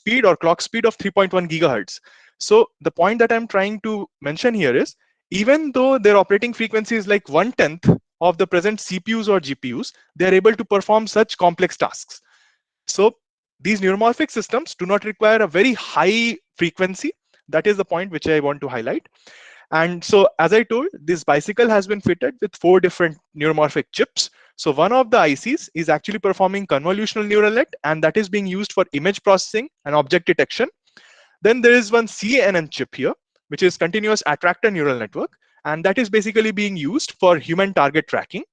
speed or clock speed of 3.1 gigahertz. So the point that I'm trying to mention here is, even though their operating frequency is like 1/10 of the present CPUs or GPUs, they are able to perform such complex tasks. So these neuromorphic systems do not require a very high frequency. That is the point which I want to highlight. And so, as I told, this bicycle has been fitted with 4 different neuromorphic chips. So one of the ICs is actually performing convolutional neural net, and that is being used for image processing and object detection. Then there is one CNN chip here, which is continuous attractor neural network, and that is basically being used for human target tracking.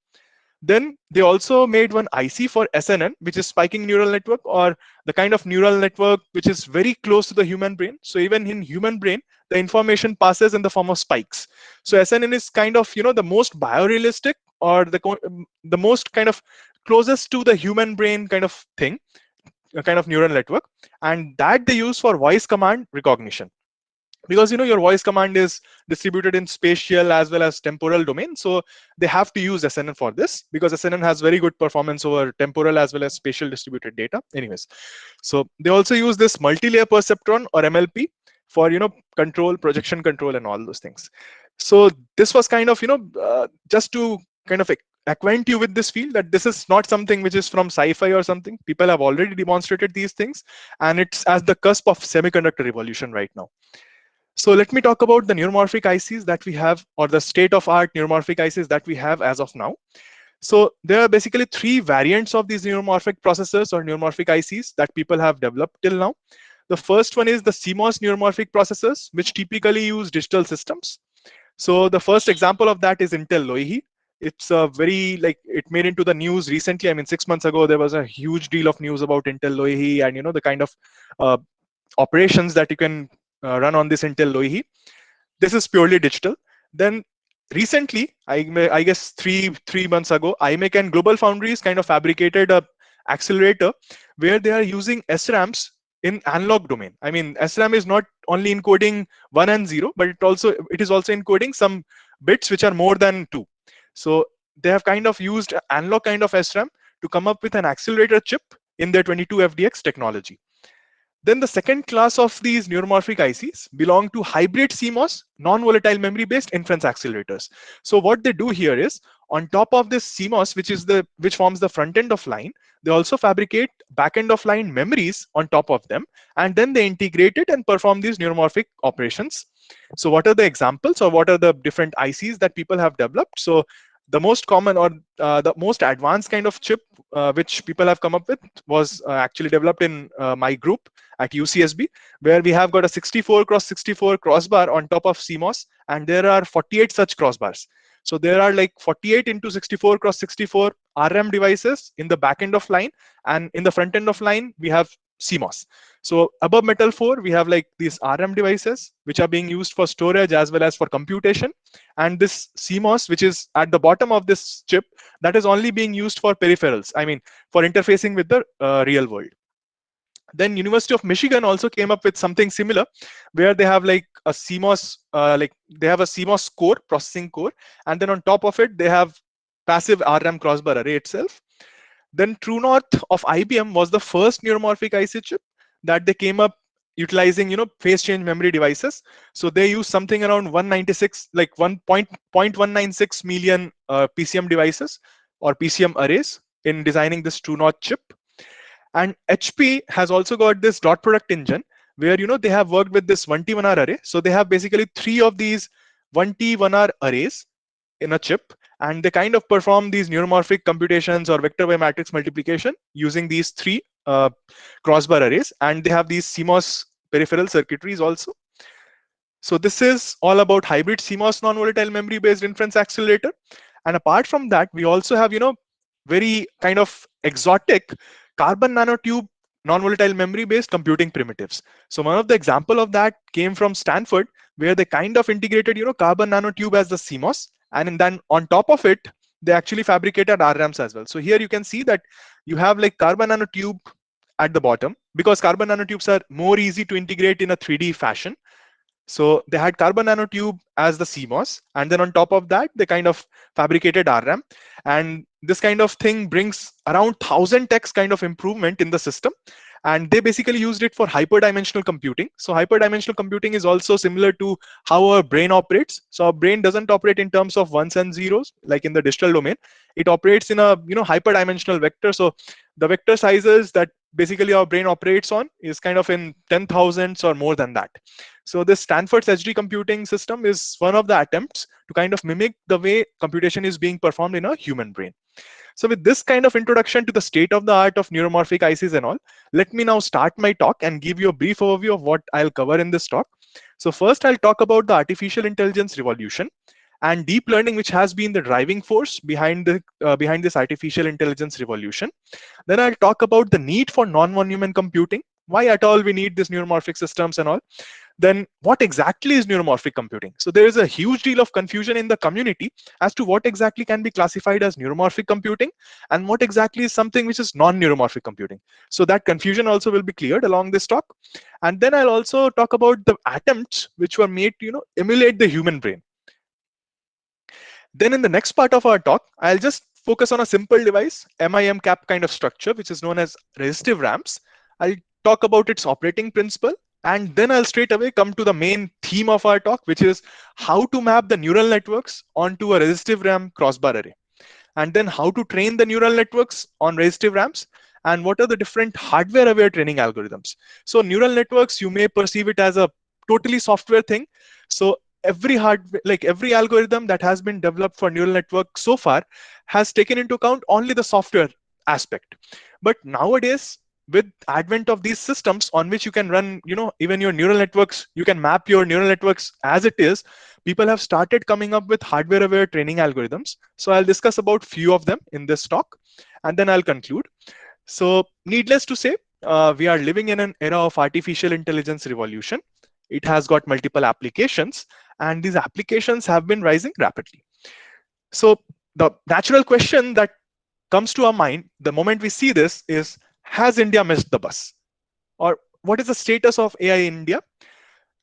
Then they also made one IC for SNN, which is spiking neural network, or the kind of neural network which is very close to the human brain. So even in human brain, the information passes in the form of spikes. So SNN is kind of, the most biorealistic, or the most kind of closest to the human brain kind of thing, a kind of neural network, and that they use for voice command recognition, because your voice command is distributed in spatial as well as temporal domain. So they have to use SNN for this, because SNN has very good performance over temporal as well as spatial distributed data. Anyways, so they also use this multi-layer perceptron, or MLP, for control, projection control, and all those things. So this was kind of just to kind of acquaint you with this field, that this is not something which is from sci-fi or something. People have already demonstrated these things, and it's at the cusp of semiconductor revolution right now. So let me talk about the neuromorphic ICs that we have, or the state-of-art neuromorphic ICs that we have as of now. So there are basically 3 variants of these neuromorphic processors, or neuromorphic ICs, that people have developed till now. The first one is the CMOS neuromorphic processors, which typically use digital systems. So the first example of that is Intel Loihi. It's a very, it made into the news recently. I mean, 6 months ago, there was a huge deal of news about Intel Loihi, and the kind of uh, operations that you can run on this Intel Loihi. This is purely digital. Then recently, I guess three months ago, IMEC and Global Foundries kind of fabricated a accelerator where they are using SRAMs in analog domain. I mean, SRAM is not only encoding 1 and 0, but it is also encoding some bits which are more than 2. So they have kind of used analog kind of SRAM to come up with an accelerator chip in their 22FDX technology. Then the second class of these neuromorphic ICs belong to hybrid CMOS non-volatile memory-based inference accelerators. So what they do here is, on top of this CMOS, which forms the front end of line, they also fabricate back end of line memories on top of them, and then they integrate it and perform these neuromorphic operations. So what are the examples, or what are the different ICs that people have developed? So the most common, or the most advanced kind of chip which people have come up with was actually developed in my group at UCSB, where we have got a 64x64 crossbar on top of CMOS, and there are 48 such crossbars. So there are like 48 into 64x64 RM devices in the back end of line, and in the front end of line we have CMOS. So above metal 4, we have like these RM devices which are being used for storage as well as for computation, and this CMOS, which is at the bottom of this chip, that is only being used for peripherals, I mean for interfacing with the real world. Then University of Michigan also came up with something similar, where they have like a CMOS, they have a CMOS core, processing core, and then on top of it they have passive RM crossbar array itself. Then True North of IBM was the first neuromorphic IC chip that they came up utilizing phase change memory devices. So they use something around 196, like 1.196 million PCM devices or PCM arrays in designing this True North chip. And HP has also got this dot product engine, where they have worked with this 1T1R array. So they have basically 3 of these 1T1R arrays in a chip, and they kind of perform these neuromorphic computations or vector by matrix multiplication using these 3 crossbar arrays, and they have these CMOS peripheral circuitries also. So this is all about hybrid CMOS non-volatile memory based inference accelerator. And apart from that, we also have very kind of exotic carbon nanotube non-volatile memory based computing primitives. So one of the example of that came from Stanford, where they kind of integrated carbon nanotube as the CMOS, and then on top of it they actually fabricated RRAMs as well. So here you can see that you have like carbon nanotube at the bottom, because carbon nanotubes are more easy to integrate in a 3D fashion. So they had carbon nanotube as the CMOS, and then on top of that, they kind of fabricated RRAM. And this kind of thing brings around 1000x kind of improvement in the system. and they basically used it for hyperdimensional computing. So hyperdimensional computing is also similar to how our brain operates. So our brain doesn't operate in terms of ones and zeros like in the digital domain. It operates in a hyperdimensional vector. So the vector sizes that basically our brain operates on is kind of in 10,000s or more than that. So this Stanford's HD computing system is one of the attempts to kind of mimic the way computation is being performed in a human brain. So with this kind of introduction to the state of the art of neuromorphic ICs and all, let me now start my talk and give you a brief overview of what I'll cover in this talk. So first, I'll talk about the artificial intelligence revolution and deep learning, which has been the driving force behind this artificial intelligence revolution. Then I'll talk about the need for non-von computing, why at all we need these neuromorphic systems and all. Then what exactly is neuromorphic computing? So there is a huge deal of confusion in the community as to what exactly can be classified as neuromorphic computing and what exactly is something which is non-neuromorphic computing. So that confusion also will be cleared along this talk. And then I'll also talk about the attempts which were made to emulate the human brain. Then in the next part of our talk, I'll just focus on a simple device, MIM cap kind of structure, which is known as resistive RAMs. I'll talk about its operating principle, and then I'll straight away come to the main theme of our talk, which is how to map the neural networks onto a resistive RAM crossbar array, and then how to train the neural networks on resistive RAMs, and what are the different hardware-aware training algorithms. So neural networks, you may perceive it as a totally software thing. So every algorithm that has been developed for neural network so far has taken into account only the software aspect. But nowadays, with advent of these systems on which you can run even your neural networks, you can map your neural networks as it is, people have started coming up with hardware aware training algorithms. So I'll discuss about few of them in this talk, and then I'll conclude. So needless to say, we are living in an era of artificial intelligence revolution. It has got multiple applications, and these applications have been rising rapidly. So the natural question that comes to our mind the moment we see this is, has India missed the bus? Or what is the status of AI in India?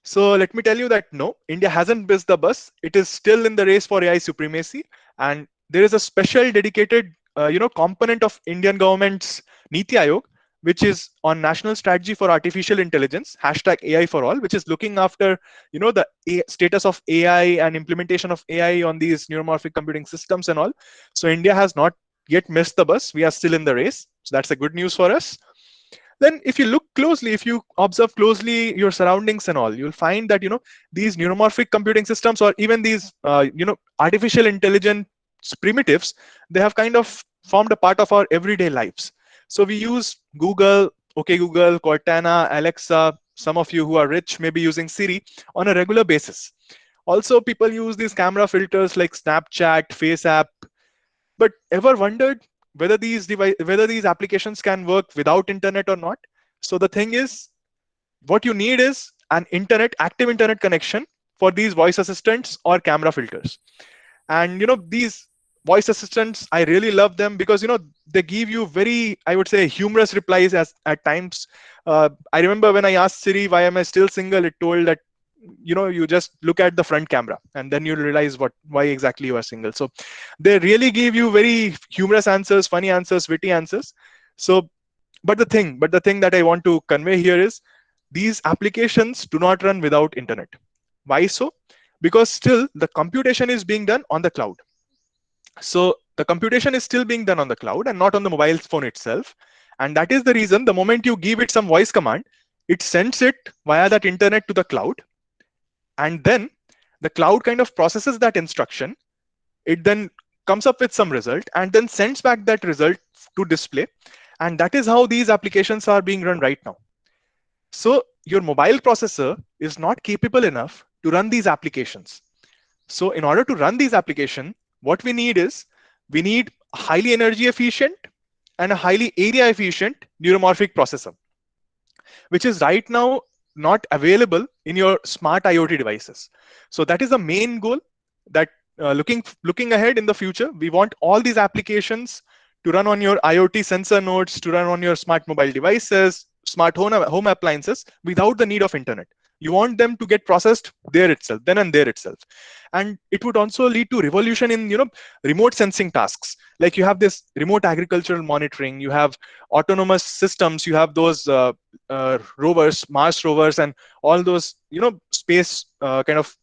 So let me tell you that no, India hasn't missed the bus. It is still in the race for AI supremacy, and there is a special dedicated component of Indian government's Niti Aayog, which is on National Strategy for Artificial Intelligence, hashtag AI for All, which is looking after the status of AI and implementation of AI on these neuromorphic computing systems and all. So India has not yet missed the bus. We are still in the race. So that's a good news for us. Then if you look closely, if you observe closely your surroundings and all, you'll find that these neuromorphic computing systems, or even these artificial intelligence primitives, they have kind of formed a part of our everyday lives. So we use Google, OK Google, Cortana, Alexa. Some of you who are rich may be using Siri on a regular basis. Also, people use these camera filters like Snapchat, FaceApp. But ever wondered whether these applications can work without internet or not? So the thing is, what you need is an active internet connection for these voice assistants or camera filters. And these voice assistants, I really love them because they give you very, I would say, humorous replies as at times. I remember when I asked Siri why am I still single, it told that you just look at the front camera and then you realize why exactly you are single. So they really give you very humorous answers, funny answers, witty answers. So but the thing that I want to convey here is, these applications do not run without internet. Why so? Because still the computation is being done on the cloud. So the computation is still being done on the cloud and not on the mobile phone itself. And that is the reason the moment you give it some voice command, it sends it via that internet to the cloud. And then the cloud kind of processes that instruction. It then comes up with some result and then sends back that result to display. And that is how these applications are being run right now. So your mobile processor is not capable enough to run these applications. So in order to run these applications, what we need is, we need a highly energy efficient and a highly area efficient neuromorphic processor, which is right now not available in your smart IoT devices. So that is the main goal, that looking ahead in the future, we want all these applications to run on your IoT sensor nodes, to run on your smart mobile devices, smart home appliances without the need of internet. You want them to get processed there itself, then and there itself. And it would also lead to revolution in remote sensing tasks. Like you have this remote agricultural monitoring, you have autonomous systems, you have those rovers, Mars rovers, and all those space kind of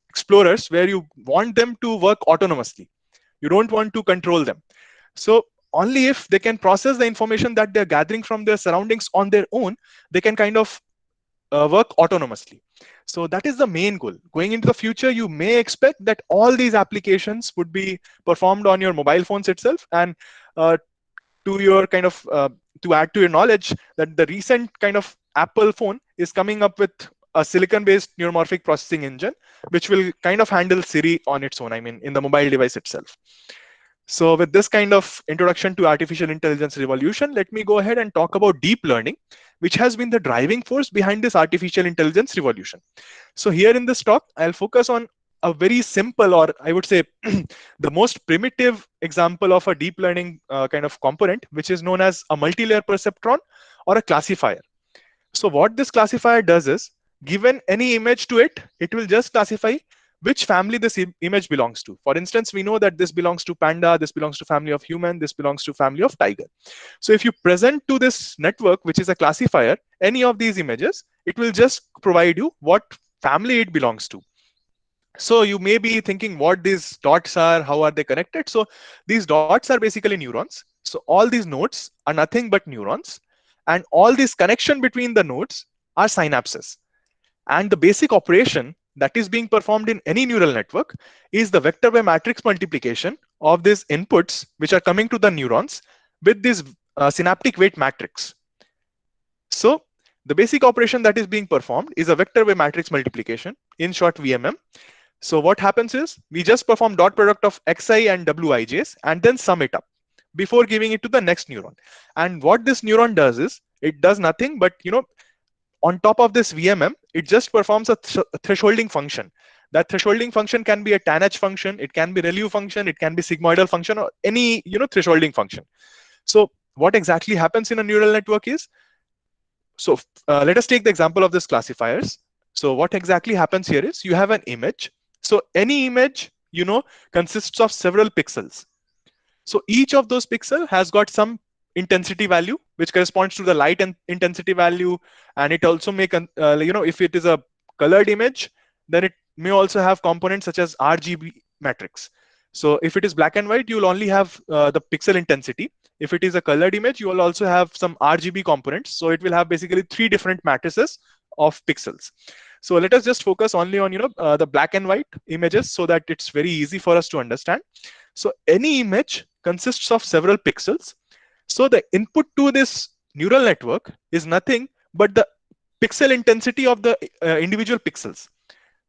explorers, where you want them to work autonomously. You don't want to control them. So only if they can process the information that they're gathering from their surroundings on their own, they can kind of work autonomously. So that is the main goal. Going into the future, you may expect that all these applications would be performed on your mobile phones itself. And to your kind of to add to your knowledge, that the recent kind of Apple phone is coming up with a silicon-based neuromorphic processing engine, which will kind of handle Siri on its own. I mean, in the mobile device itself. So with this kind of introduction to artificial intelligence revolution, let me go ahead and talk about deep learning, which has been the driving force behind this artificial intelligence revolution. So here in this talk, I'll focus on a very simple, or I would say the most primitive example of a deep learning kind of component, which is known as a multi-layer perceptron or a classifier. So what this classifier does is, given any image to it, it will just classify which family this image belongs to. For instance, we know that this belongs to panda, this belongs to family of human, this belongs to family of tiger. So if you present to this network, which is a classifier, any of these images, it will just provide you what family it belongs to. So you may be thinking what these dots are, how are they connected? So these dots are basically neurons. So all these nodes are nothing but neurons, and all this connection between the nodes are synapses. And the basic operation that is being performed in any neural network is the vector by matrix multiplication of these inputs which are coming to the neurons with this synaptic weight matrix. So the basic operation that is being performed is a vector by matrix multiplication, in short VMM. So what happens is, we just perform dot product of xi and wij's and then sum it up before giving it to the next neuron. And what this neuron does is, it does nothing but, on top of this VMM, it just performs a thresholding function. That thresholding function can be a tanh function, it can be ReLU function, it can be sigmoidal function, or any thresholding function. So what exactly happens in a neural network is, so let us take the example of this classifiers. So what exactly happens here is, you have an image. So any image, consists of several pixels. So each of those pixels has got some intensity value, which corresponds to the light and intensity value. And it also may, if it is a colored image, then it may also have components such as RGB matrix. So if it is black and white, you will only have the pixel intensity. If it is a colored image, you will also have some RGB components. So it will have basically 3 different matrices of pixels. So let us just focus only on the black and white images, so that it's very easy for us to understand. So any image consists of several pixels. So the input to this neural network is nothing but the pixel intensity of the individual pixels.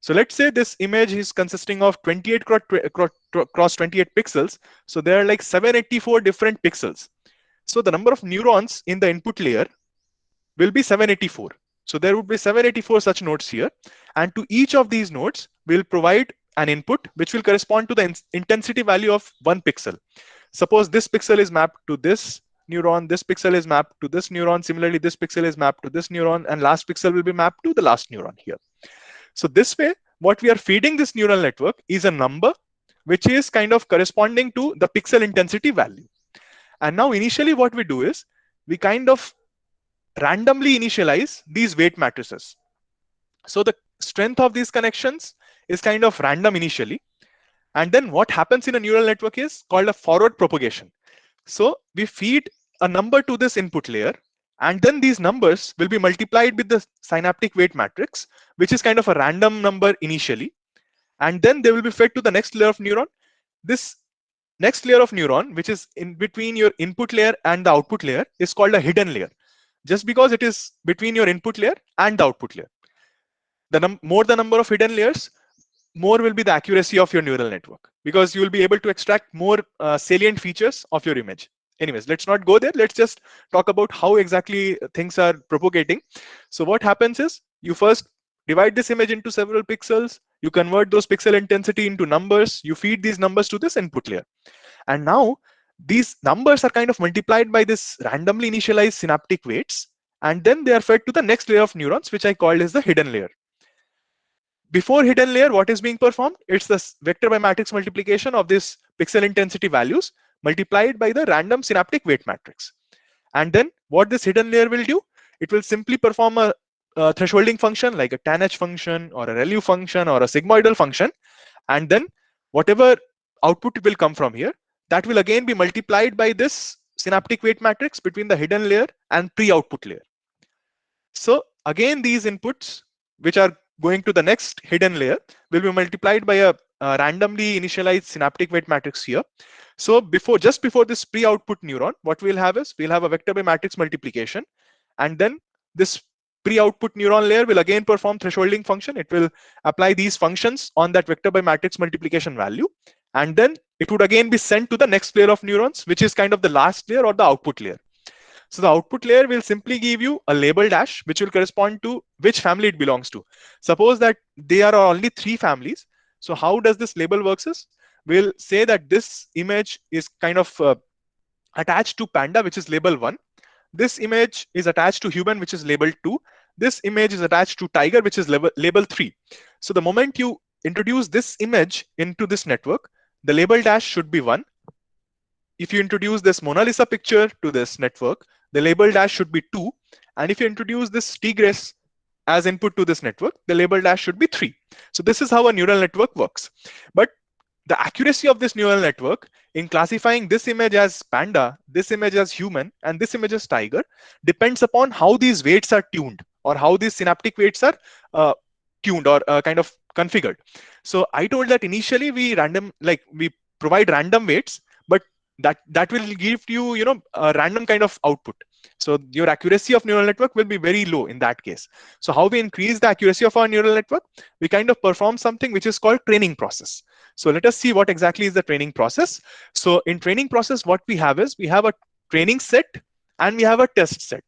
So let's say this image is consisting of 28 cross 28 pixels. So there are like 784 different pixels. So the number of neurons in the input layer will be 784. So there would be 784 such nodes here. And to each of these nodes, we'll provide an input which will correspond to the intensity value of 1 pixel. Suppose this pixel is mapped to this neuron, this pixel is mapped to this neuron, similarly this pixel is mapped to this neuron, and last pixel will be mapped to the last neuron here. So this way, what we are feeding this neural network is a number which is kind of corresponding to the pixel intensity value. And now initially what we do is, we kind of randomly initialize these weight matrices. So the strength of these connections is kind of random initially. And then what happens in a neural network is called a forward propagation. So we feed a number to this input layer, and then these numbers will be multiplied with the synaptic weight matrix, which is kind of a random number initially. And then they will be fed to the next layer of neuron. This next layer of neuron, which is in between your input layer and the output layer, is called a hidden layer, just because it is between your input layer and the output layer. The more the number of hidden layers, more will be the accuracy of your neural network, because you will be able to extract more salient features of your image. Anyways, let's not go there. Let's just talk about how exactly things are propagating. So what happens is, you first divide this image into several pixels, you convert those pixel intensity into numbers, you feed these numbers to this input layer. And now these numbers are kind of multiplied by this randomly initialized synaptic weights, and then they are fed to the next layer of neurons, which I called as the hidden layer. before hidden layer, what is being performed? It's the vector by matrix multiplication of this pixel intensity values multiplied by the random synaptic weight matrix. And then what this hidden layer will do? It will simply perform a thresholding function like a tanh function or a ReLU function or a sigmoidal function. And then whatever output will come from here, that will again be multiplied by this synaptic weight matrix between the hidden layer and pre-output layer. So again, these inputs, which are going to the next hidden layer, will be multiplied by a randomly initialized synaptic weight matrix here. So just before this pre-output neuron, what we'll have is we'll have a vector by matrix multiplication, and then this pre-output neuron layer will again perform thresholding function. It will apply these functions on that vector by matrix multiplication value, and then it would again be sent to the next layer of neurons, which is kind of the last layer or the output layer. So the output layer will simply give you a label dash, which will correspond to which family it belongs to. Suppose that there are only 3 families. So how does this label works is, we'll say that this image is kind of attached to panda, which is label 1. This image is attached to human, which is label 2. This image is attached to tiger, which is label 3. So the moment you introduce this image into this network, the label dash should be 1. If you introduce this Mona Lisa picture to this network, the label dash should be 2. And if you introduce this tigress as input to this network, the label dash should be 3. So this is how a neural network works. But the accuracy of this neural network in classifying this image as panda, this image as human, and this image as tiger depends upon how these weights are tuned, or how these synaptic weights are tuned or kind of configured. So I told that initially we provide random weights, but that will give you a random kind of output. So your accuracy of neural network will be very low in that case. So how we increase the accuracy of our neural network? We kind of perform something which is called training process. So let us see what exactly is the training process. So in training process, what we have is we have a training set and we have a test set.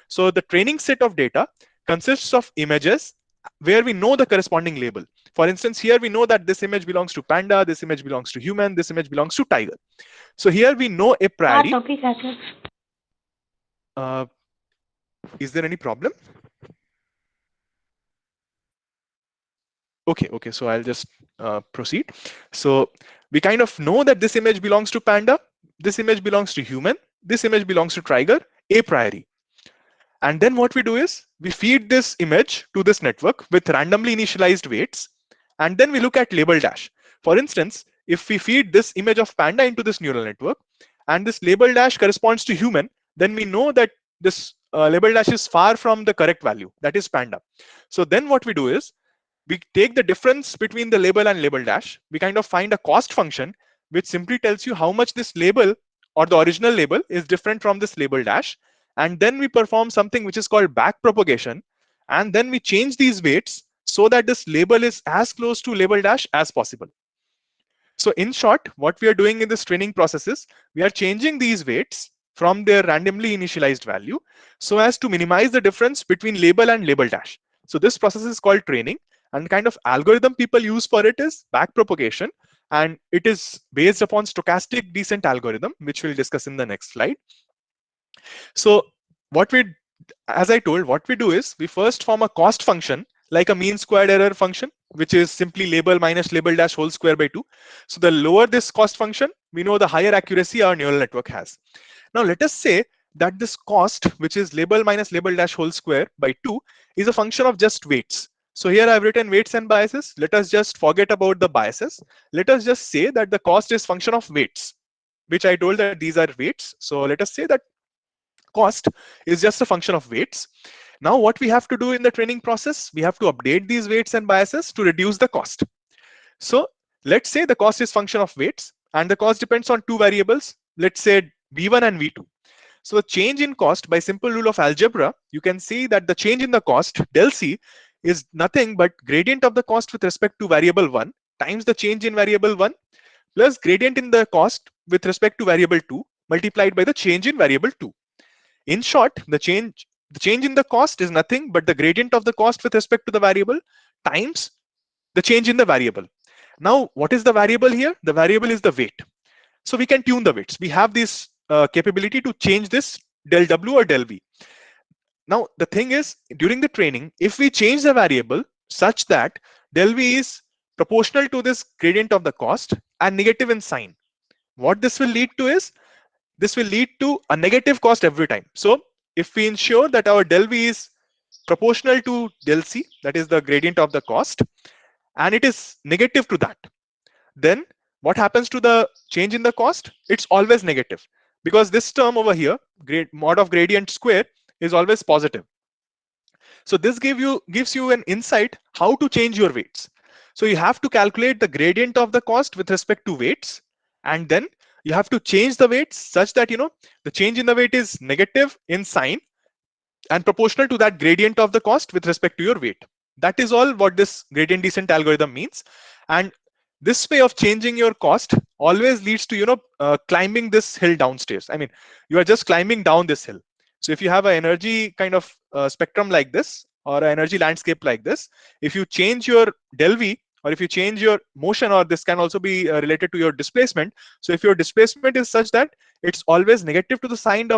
So the training set of data consists of images where we know the corresponding label. For instance, here we know that this image belongs to panda, this image belongs to human, this image belongs to tiger. So here we know a priori. Is there any problem? Okay, so I'll just proceed. So we kind of know that this image belongs to panda, this image belongs to human, this image belongs to tiger a priori. And then what we do is we feed this image to this network with randomly initialized weights, and then we look at label dash. For instance, if we feed this image of panda into this neural network and this label dash corresponds to human, then we know that this label dash is far from the correct value, that is panda. So then what we do is we take the difference between the label and label dash. We kind of find a cost function which simply tells you how much this label or the original label is different from this label dash. And then we perform something which is called back propagation. And then we change these weights so that this label is as close to label dash as possible. So in short, what we are doing in this training process is we are changing these weights from their randomly initialized value so as to minimize the difference between label and label dash. So this process is called training, and the kind of algorithm people use for it is backpropagation, and it is based upon stochastic descent algorithm, which we'll discuss in the next slide. So as I told, what we do is we first form a cost function like a mean squared error function, which is simply label minus label dash whole square by 2. So the lower this cost function, we know the higher accuracy our neural network has. Now let us say that this cost, which is label minus label dash whole square by 2, is a function of just weights. So here I've written weights and biases. Let us just forget about the biases. Let us just say that the cost is function of weights, which I told that these are weights. So let us say that cost is just a function of weights. Now what we have to do in the training process, we have to update these weights and biases to reduce the cost. So let's say the cost is function of weights and the cost depends on 2 variables. Let's say V1 and V2. So the change in cost, by simple rule of algebra, you can see that the change in the cost del C is nothing but gradient of the cost with respect to variable 1 times the change in variable 1 plus gradient in the cost with respect to variable 2 multiplied by the change in variable 2. In short, the change in the cost is nothing but the gradient of the cost with respect to the variable times the change in the variable. Now, what is the variable here? The variable is the weight. So we can tune the weights. We have this capability to change this del W or del V. Now, the thing is, during the training, if we change the variable such that Del V is proportional to this gradient of the cost and negative in sign. What this will lead to is, this will lead to a negative cost every time. So if we ensure that our del V is proportional to del C, that is the gradient of the cost, and it is negative to that, then what happens to the change in the cost? It's always negative, because this term over here, mod of gradient square, is always positive. So this gives you an insight how to change your weights. So you have to calculate the gradient of the cost with respect to weights, and then you have to change the weights such that the change in the weight is negative in sign and proportional to that gradient of the cost with respect to your weight. That is all what this gradient descent algorithm means. And this way of changing your cost always leads to climbing this hill downstairs. I mean, you are just climbing down this hill. So if you have an energy kind of spectrum like this, or an energy landscape like this, if you change your del V, or if you change your motion, or this can also be related to your displacement. So if your displacement is such that it's always negative to the sign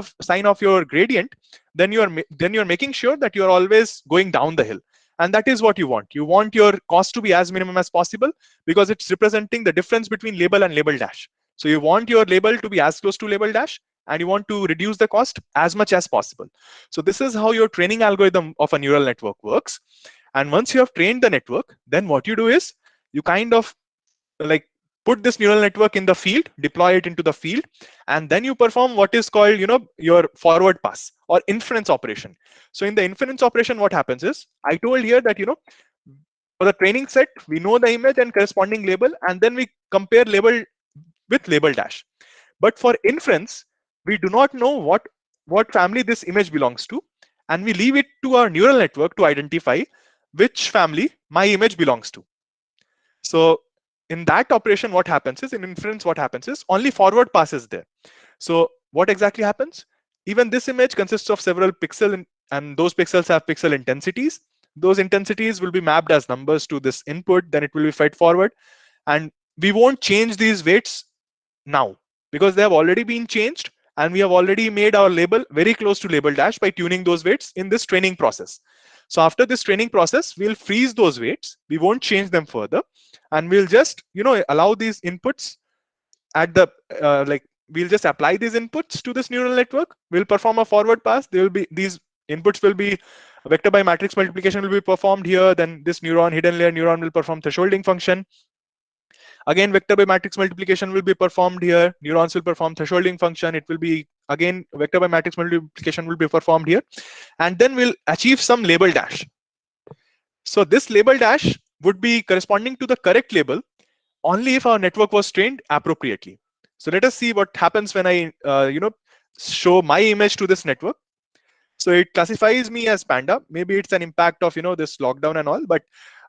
of your gradient, then you're making sure that you're always going down the hill. And that is what you want. You want your cost to be as minimum as possible, because it's representing the difference between label and label dash. So you want your label to be as close to label dash, and you want to reduce the cost as much as possible. So this is how your training algorithm of a neural network works. And once you have trained the network, then what you do is you kind of like put this neural network in the field, deploy it into the field, and then you perform what is called your forward pass or inference operation. So in the inference operation, what happens is, I told here that for the training set, we know the image and corresponding label, and then we compare label with label dash. But for inference, we do not know what family this image belongs to, and we leave it to our neural network to identify which family my image belongs to. So in that operation, what happens is, in inference, what happens is only forward pass is there. So what exactly happens? Even this image consists of several pixels, and those pixels have pixel intensities. Those intensities will be mapped as numbers to this input, then it will be fed forward. And we won't change these weights now, because they have already been changed, and we have already made our label very close to label dash by tuning those weights in this training process. So after this training process, we'll freeze those weights, we won't change them further, and we'll just allow these inputs at the we'll just apply these inputs to this neural network. We'll perform a forward pass. There will be these inputs will be vector by matrix multiplication will be performed here. Then this hidden layer neuron will perform thresholding function. Again, vector by matrix multiplication will be performed here. Neurons will perform thresholding function. It will be again vector by matrix multiplication will be performed here, and then we'll achieve some label dash. So this label dash would be corresponding to the correct label only if our network was trained appropriately. So let us see what happens when I show my image to this network. So it classifies me as panda. Maybe it's an impact of this lockdown and all, but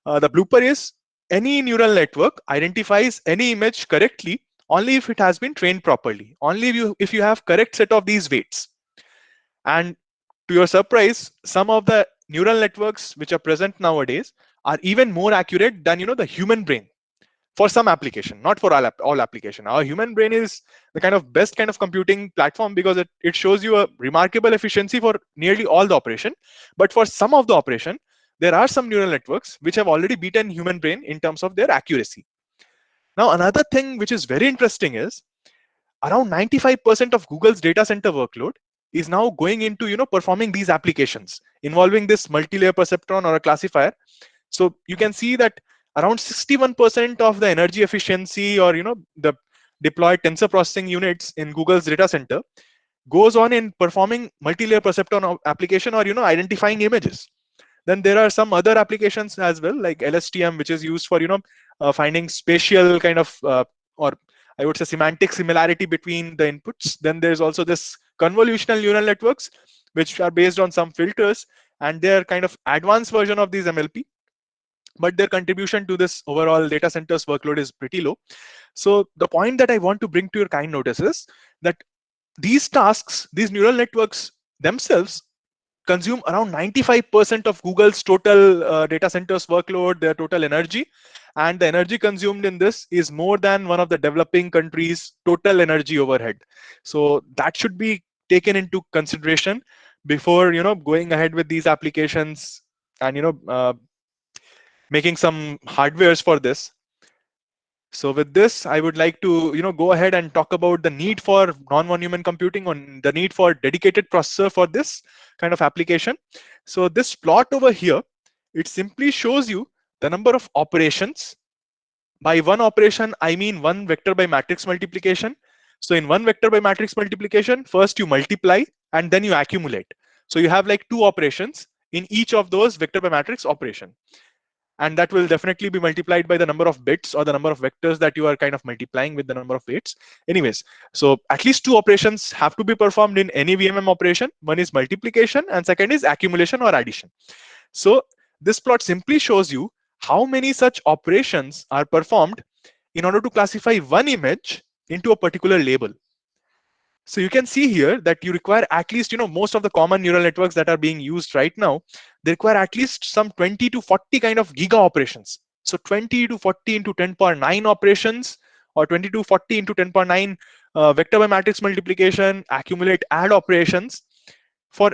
the blooper is, any neural network identifies any image correctly only if it has been trained properly, only if you have correct set of these weights. And to your surprise, some of the neural networks which are present nowadays are even more accurate than the human brain for some application, not for all application. Our human brain is the kind of best kind of computing platform, because it shows you a remarkable efficiency for nearly all the operation. But for some of the operation, there are some neural networks which have already beaten human brain in terms of their accuracy. Now, another thing which is very interesting is, around 95% of Google's data center workload is now going into performing these applications involving this multi-layer perceptron or a classifier. So you can see that around 61% of the energy efficiency, or the deployed tensor processing units in Google's data center, goes on in performing multi-layer perceptron application, or identifying images. Then there are some other applications as well, like LSTM, which is used for finding spatial kind of or I would say semantic similarity between the inputs. Then there's also this convolutional neural networks, which are based on some filters, and they're kind of advanced version of these MLP, but their contribution to this overall data centers workload is pretty low. So the point that I want to bring to your kind notice is that these tasks, these neural networks themselves, consume around 95% of Google's total data centers workload, their total energy, and the energy consumed in this is more than one of the developing countries' total energy overhead. So that should be taken into consideration before going ahead with these applications, and making some hardwares for this. So with this, I would like to go ahead and talk about the need for non-von Neumann computing, on the need for dedicated processor for this kind of application. So this plot over here, it simply shows you the number of operations. By one operation, I mean one vector by matrix multiplication. So in one vector by matrix multiplication, first you multiply and then you accumulate. So you have like two operations in each of those vector by matrix operation, and that will definitely be multiplied by the number of bits or the number of vectors that you are kind of multiplying with the number of weights. Anyways, so at least two operations have to be performed in any VMM operation. One is multiplication and second is accumulation or addition. So this plot simply shows you how many such operations are performed in order to classify one image into a particular label. So you can see here that you require at least, most of the common neural networks that are being used right now, they require at least some 20 to 40 kind of giga operations. So 20 to 40 into 10 power 9 operations, or 20 to 40 into 10 power 9 vector by matrix multiplication, accumulate, add operations for,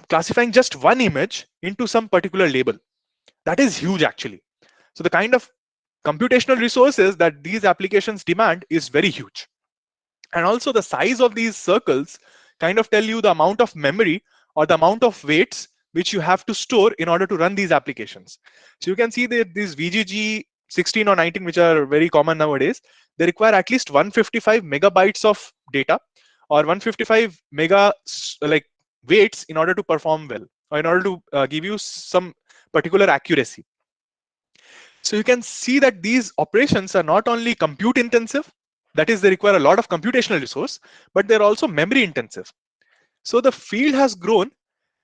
classifying just one image into some particular label. That is huge actually. So the kind of computational resources that these applications demand is very huge. And also the size of these circles kind of tell you the amount of memory or the amount of weights which you have to store in order to run these applications. So you can see that these VGG 16 or 19, which are very common nowadays, they require at least 155 megabytes of data, or 155 mega like weights, in order to perform well, or in order to give you some particular accuracy. So you can see that these operations are not only compute intensive, that is, they require a lot of computational resource, but they're also memory intensive. So the field has grown,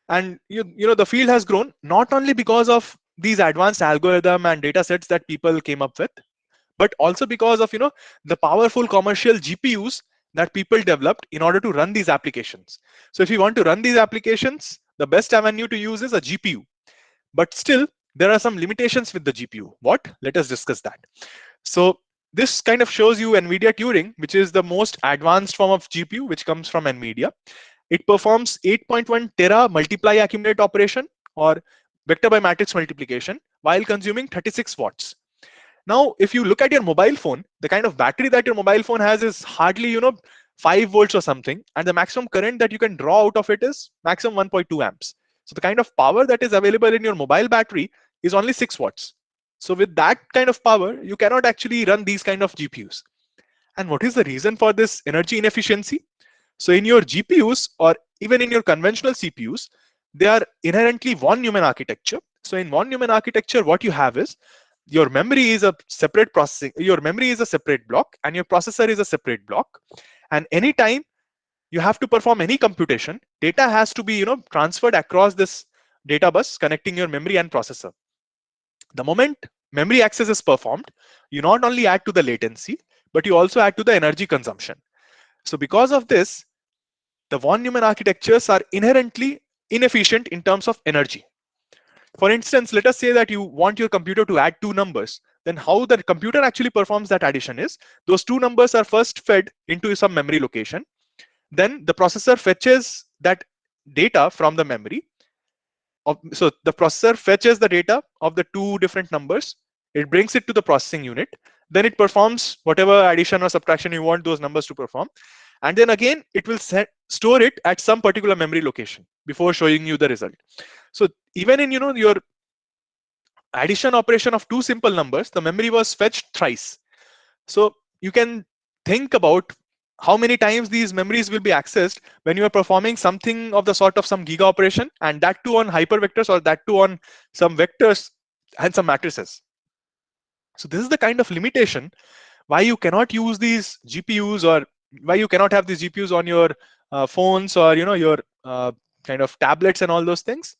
and the field has grown not only because of these advanced algorithm and data sets that people came up with, but also because of the powerful commercial GPUs that people developed in order to run these applications. So if you want to run these applications, the best avenue to use is a GPU. But still, there are some limitations with the GPU. What? Let us discuss that. So this kind of shows you NVIDIA Turing, which is the most advanced form of GPU, which comes from NVIDIA. It performs 8.1 tera multiply accumulate operation, or vector by matrix multiplication, while consuming 36 watts. Now, if you look at your mobile phone, the kind of battery that your mobile phone has is hardly, 5 volts or something, and the maximum current that you can draw out of it is maximum 1.2 amps. So the kind of power that is available in your mobile battery is only 6 watts. So with that kind of power, you cannot actually run these kind of GPUs. And what is the reason for this energy inefficiency? So in your GPUs, or even in your conventional CPUs, they are inherently von Neumann architecture. So in von Neumann architecture, what you have is your memory is a separate processing, your memory is a separate block, and your processor is a separate block. And anytime you have to perform any computation, data has to be transferred across this data bus connecting your memory and processor. The moment memory access is performed, you not only add to the latency, but you also add to the energy consumption. So because of this, the von Neumann architectures are inherently inefficient in terms of energy. For instance, let us say that you want your computer to add two numbers. Then how the computer actually performs that addition is, those two numbers are first fed into some memory location. Then the processor fetches that data from the memory. So the processor fetches the data of the two different numbers. It brings it to the processing unit. Then it performs whatever addition or subtraction you want those numbers to perform. And then again, it will store it at some particular memory location before showing you the result. So even in your addition operation of two simple numbers, the memory was fetched thrice. So you can think about how many times these memories will be accessed when you are performing something of the sort of some giga operation, and that too on hypervectors, or that too on some vectors and some matrices. So this is the kind of limitation why you cannot use these GPUs, or why you cannot have these GPUs on your phones, or your kind of tablets and all those things.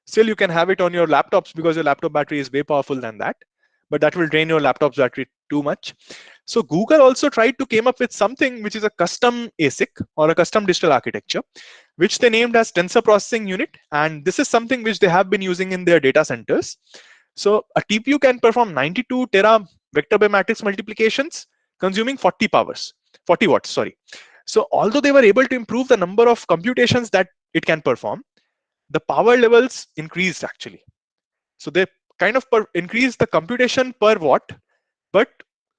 Still, you can have it on your laptops because your laptop battery is way powerful than that, but that will drain your laptop's battery too much. So Google also tried to came up with something which is a custom ASIC, or a custom digital architecture, which they named as Tensor Processing Unit. And this is something which they have been using in their data centers. So a TPU can perform 92 tera vector by matrix multiplications, consuming 40 watts, sorry. So although they were able to improve the number of computations that it can perform, the power levels increased actually. So they kind of increase the computation per watt, but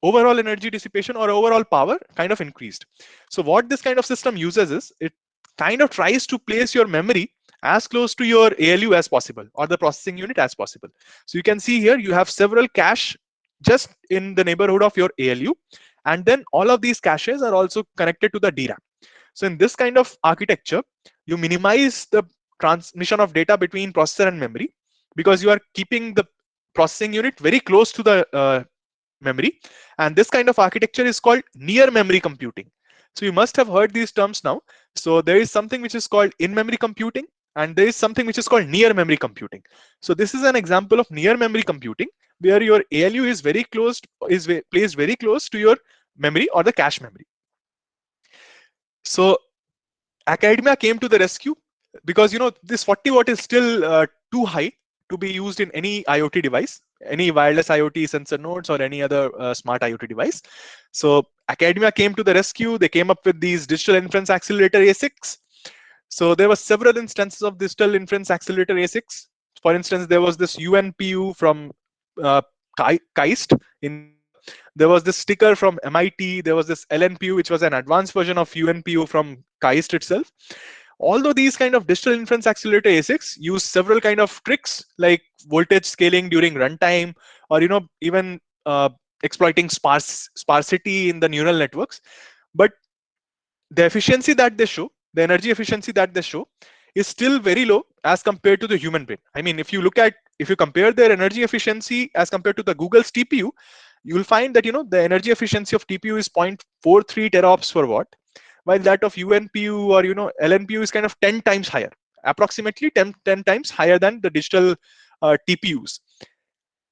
overall energy dissipation or overall power kind of increased. So what this kind of system uses is it kind of tries to place your memory as close to your ALU as possible, or the processing unit as possible. So you can see here you have several cache just in the neighborhood of your ALU, and then all of these caches are also connected to the DRAM. So in this kind of architecture, you minimize the transmission of data between processor and memory, because you are keeping the processing unit very close to the memory. And this kind of architecture is called near memory computing. So you must have heard these terms now. So there is something which is called in-memory computing, and there is something which is called near memory computing. So this is an example of near memory computing, where your ALU is very close, placed very close to your memory or the cache memory. So academia came to the rescue, because this 40 watt is still too high to be used in any IoT device, any wireless IoT sensor nodes, or any other smart IoT device. So academia came to the rescue. They came up with these digital inference accelerator ASICs. So there were several instances of digital inference accelerator ASICs. For instance, there was this UNPU from uh, KAIST in India. There was this sticker from MIT. There was this LNPU, which was an advanced version of UNPU from KAIST itself. Although these kind of digital inference accelerator ASICs use several kind of tricks like voltage scaling during runtime, or even exploiting sparsity in the neural networks, but the efficiency that they show, the energy efficiency that they show, is still very low as compared to the human brain. I mean, if you compare their energy efficiency as compared to the Google's TPU, you will find that the energy efficiency of TPU is 0.43 teraops per watt, while that of UNPU or LNPU is kind of 10 times higher, approximately 10 times higher than the digital TPUs.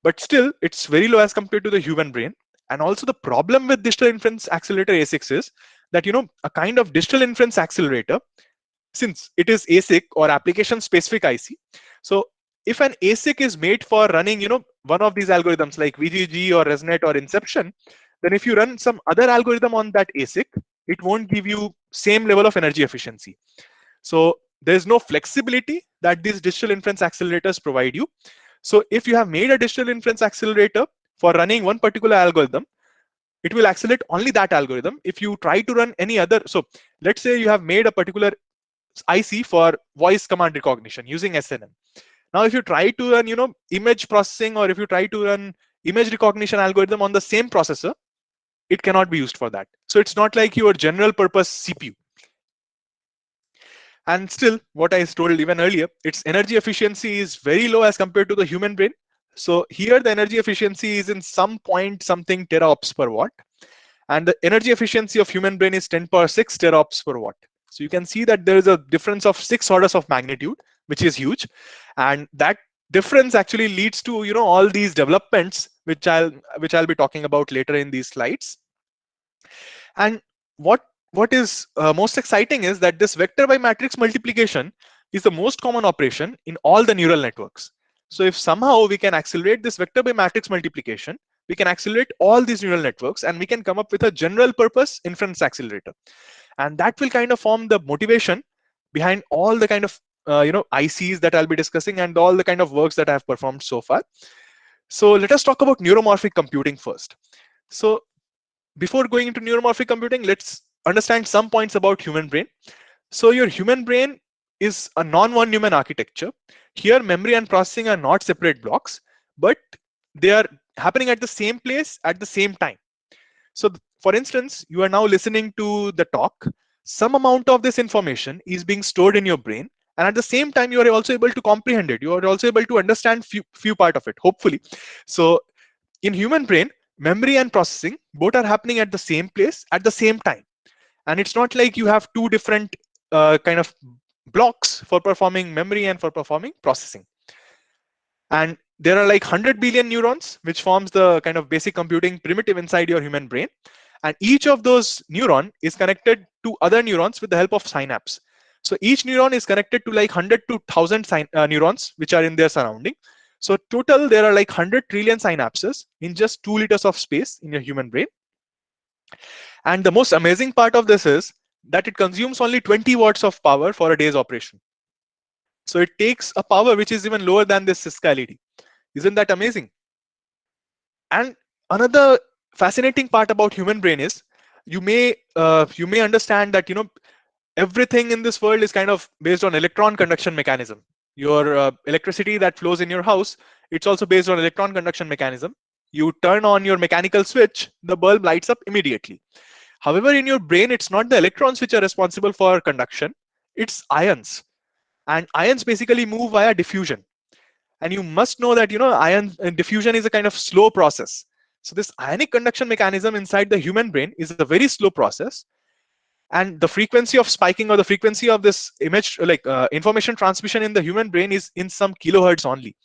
But still, it's very low as compared to the human brain. And also the problem with digital inference accelerator ASICs is that a kind of digital inference accelerator, since it is ASIC or application specific IC, so if an ASIC is made for running one of these algorithms like VGG or ResNet or Inception, then if you run some other algorithm on that ASIC, it won't give you same level of energy efficiency. So there's no flexibility that these digital inference accelerators provide you. So if you have made a digital inference accelerator for running one particular algorithm, it will accelerate only that algorithm. If you try to run any other, so let's say you have made a particular IC for voice command recognition using SNN. Now, if you try to run, image processing, or if you try to run image recognition algorithm on the same processor, it cannot be used for that. So it's not like your general purpose CPU. And still, what I told even earlier, its energy efficiency is very low as compared to the human brain. So here the energy efficiency is in some point something teraops per watt, and the energy efficiency of human brain is 10 power 6 teraops per watt. So you can see that there is a difference of 6 orders of magnitude, which is huge, and that difference actually leads to all these developments which I'll be talking about later in these slides. And what is most exciting is that this vector by matrix multiplication is the most common operation in all the neural networks. So if somehow we can accelerate this vector by matrix multiplication, we can accelerate all these neural networks, and we can come up with a general purpose inference accelerator. And that will kind of form the motivation behind all the kind of ICs that I'll be discussing and all the kind of works that I have performed so far. So let us talk about neuromorphic computing first. So before going into neuromorphic computing, let's understand some points about human brain. So your human brain is a non-von Neumann architecture. Here, memory and processing are not separate blocks, but they are happening at the same place at the same time. So for instance, you are now listening to the talk. Some amount of this information is being stored in your brain, and at the same time, you are also able to comprehend it. You are also able to understand few part of it, hopefully. So in human brain, memory and processing both are happening at the same place at the same time. And it's not like you have two different kind of blocks for performing memory and for performing processing. And there are like 100 billion neurons, which forms the kind of basic computing primitive inside your human brain. And each of those neuron is connected to other neurons with the help of synapse. So each neuron is connected to like 100 to 1000 neurons, which are in their surrounding. So total, there are like 100 trillion synapses in just 2 liters of space in your human brain. And the most amazing part of this is that it consumes only 20 watts of power for a day's operation. So it takes a power which is even lower than this Cisco LED. Isn't that amazing? And another fascinating part about human brain is you may understand that everything in this world is kind of based on electron conduction mechanism. Your electricity that flows in your house, it's also based on electron conduction mechanism. You turn on your mechanical switch, the bulb lights up immediately. However, in your brain, it's not the electrons which are responsible for conduction, it's ions. And ions basically move via diffusion. And you must know that ion diffusion is a kind of slow process. So this ionic conduction mechanism inside the human brain is a very slow process, and the frequency of spiking or the frequency of this image information transmission in the human brain is in some kilohertz only.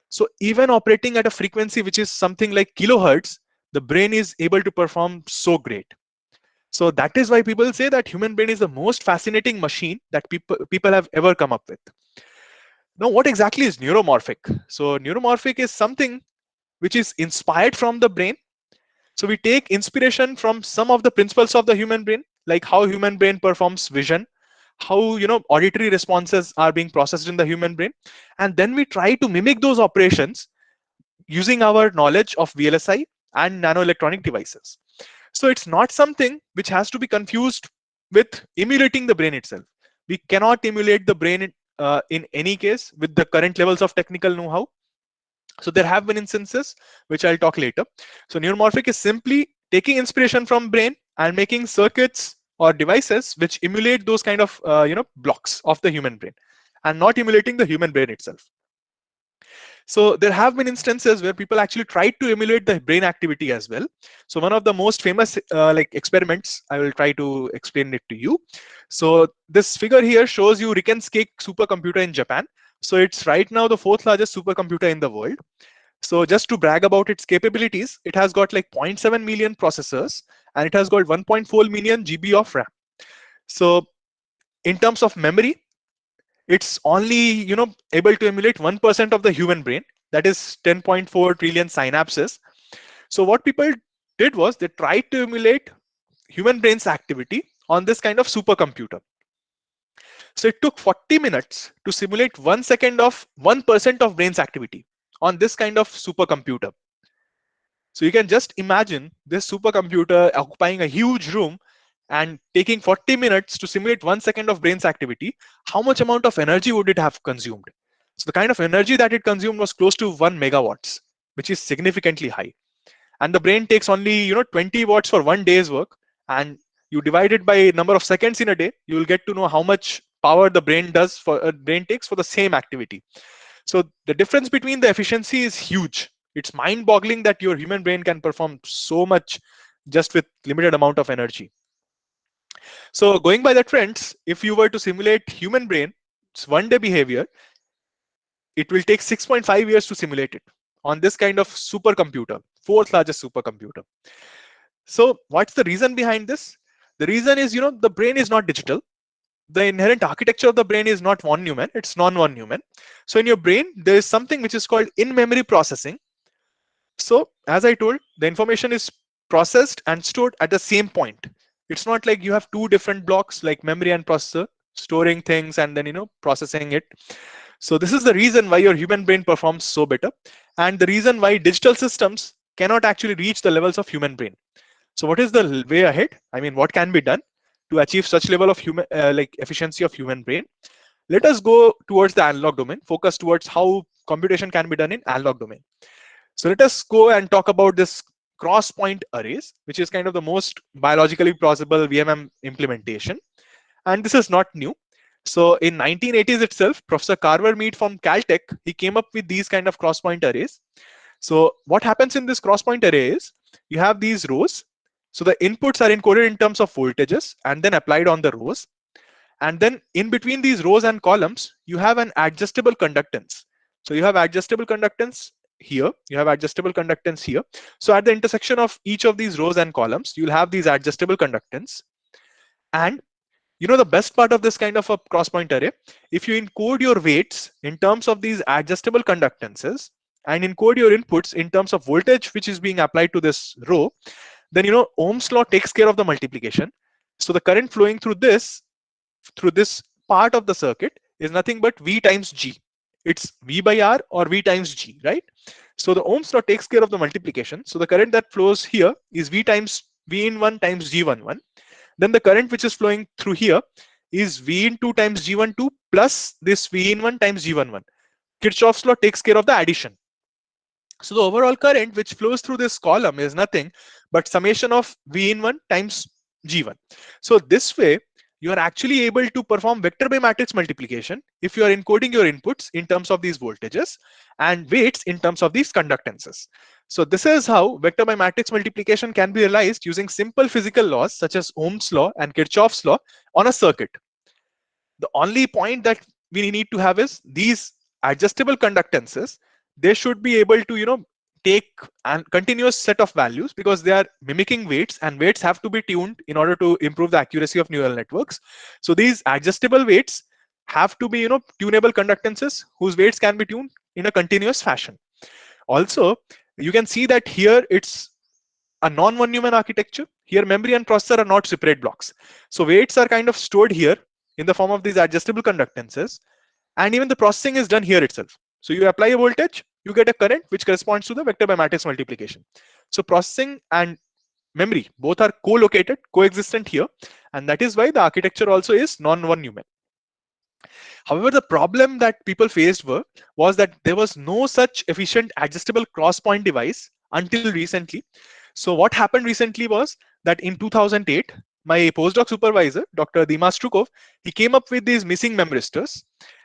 So even operating at a frequency which is something like kilohertz, the brain is able to perform so great. So that is why people say that human brain is the most fascinating machine that people have ever come up with. Now, what exactly is neuromorphic? So neuromorphic is something which is inspired from the brain. So we take inspiration from some of the principles of the human brain, like how human brain performs vision, how auditory responses are being processed in the human brain, and then we try to mimic those operations using our knowledge of VLSI and nanoelectronic devices. So it's not something which has to be confused with emulating the brain itself. We cannot emulate the brain in any case with the current levels of technical know-how. So there have been instances which I'll talk later. So neuromorphic is simply taking inspiration from brain and making circuits or devices which emulate those kind of blocks of the human brain, and not emulating the human brain itself. So there have been instances where people actually tried to emulate the brain activity as well. So one of the most famous experiments, I will try to explain it to you. So this figure here shows you Riken-Cake supercomputer in Japan. So it's right now the fourth largest supercomputer in the world. So just to brag about its capabilities, it has got like 0.7 million processors, and it has got 1.4 million GB of RAM. So in terms of memory, it's only able to emulate 1% of the human brain, that is 10.4 trillion synapses. So what people did was they tried to emulate human brain's activity on this kind of supercomputer. So it took 40 minutes to simulate 1 second of 1% of brain's activity on this kind of supercomputer. So you can just imagine this supercomputer occupying a huge room and taking 40 minutes to simulate 1 second of brain's activity. How much amount of energy would it have consumed? So the kind of energy that it consumed was close to 1 megawatts, which is significantly high. And the brain takes only 20 watts for 1 day's work, and you divide it by number of seconds in a day, you will get to know how much power the brain takes for the same activity. So the difference between the efficiency is huge. It's mind boggling that your human brain can perform so much just with limited amount of energy. So going by the trends, if you were to simulate human brain's 1 day behavior, it will take 6.5 years to simulate it on this kind of supercomputer, fourth largest supercomputer. So what's the reason behind this? The reason is, the brain is not digital. The inherent architecture of the brain is not von Neumann, it's non-von Neumann. So in your brain, there is something which is called in-memory processing. So as I told, the information is processed and stored at the same point. It's not like you have two different blocks like memory and processor storing things and then processing it. So this is the reason why your human brain performs so better, and the reason why digital systems cannot actually reach the levels of human brain. So what is the way ahead? I mean, what can be done to achieve such level of human efficiency of human brain? Let us go towards the analog domain, focus towards how computation can be done in analog domain. So let us go and talk about this cross point arrays, which is kind of the most biologically plausible VMM implementation. And this is not new. So in 1980s itself, Professor Carver Mead from Caltech, he came up with these kind of cross point arrays. So what happens in this cross point array is you have these rows. So the inputs are encoded in terms of voltages and then applied on the rows. And then in between these rows and columns, you have an adjustable conductance. So you have adjustable conductance here, you have adjustable conductance here. So at the intersection of each of these rows and columns, you'll have these adjustable conductance. And the best part of this kind of a cross point array, if you encode your weights in terms of these adjustable conductances and encode your inputs in terms of voltage which is being applied to this row, then Ohm's law takes care of the multiplication. So the current flowing through this part of the circuit is nothing but V times G. it's V by R or V times G, right? So the Ohm's law takes care of the multiplication. So the current that flows here is V times V in 1 times G11. Then the current which is flowing through here is V in 2 times G12 plus this V in 1 times G11. Kirchhoff's law takes care of the addition. So the overall current which flows through this column is nothing but summation of V in 1 times G1. So this way, you are actually able to perform vector by matrix multiplication if you are encoding your inputs in terms of these voltages and weights in terms of these conductances. So this is how vector by matrix multiplication can be realized using simple physical laws such as Ohm's law and Kirchhoff's law on a circuit. The only point that we need to have is these adjustable conductances. They should be able to take a continuous set of values because they are mimicking weights, and weights have to be tuned in order to improve the accuracy of neural networks. So these adjustable weights have to be tunable conductances whose weights can be tuned in a continuous fashion. Also, you can see that here it's a non-von Neumann architecture. Here memory and processor are not separate blocks. So weights are kind of stored here in the form of these adjustable conductances, and even the processing is done here itself. So you apply a voltage, you get a current which corresponds to the vector by matrix multiplication. So processing and memory both are co-located, coexistent here, and that is why the architecture also is non-von Neumann. However, the problem that people faced was that there was no such efficient adjustable cross-point device until recently. So what happened recently was that in 2008, my postdoc supervisor, Dr. Dimas Strukov, he came up with these missing memristors.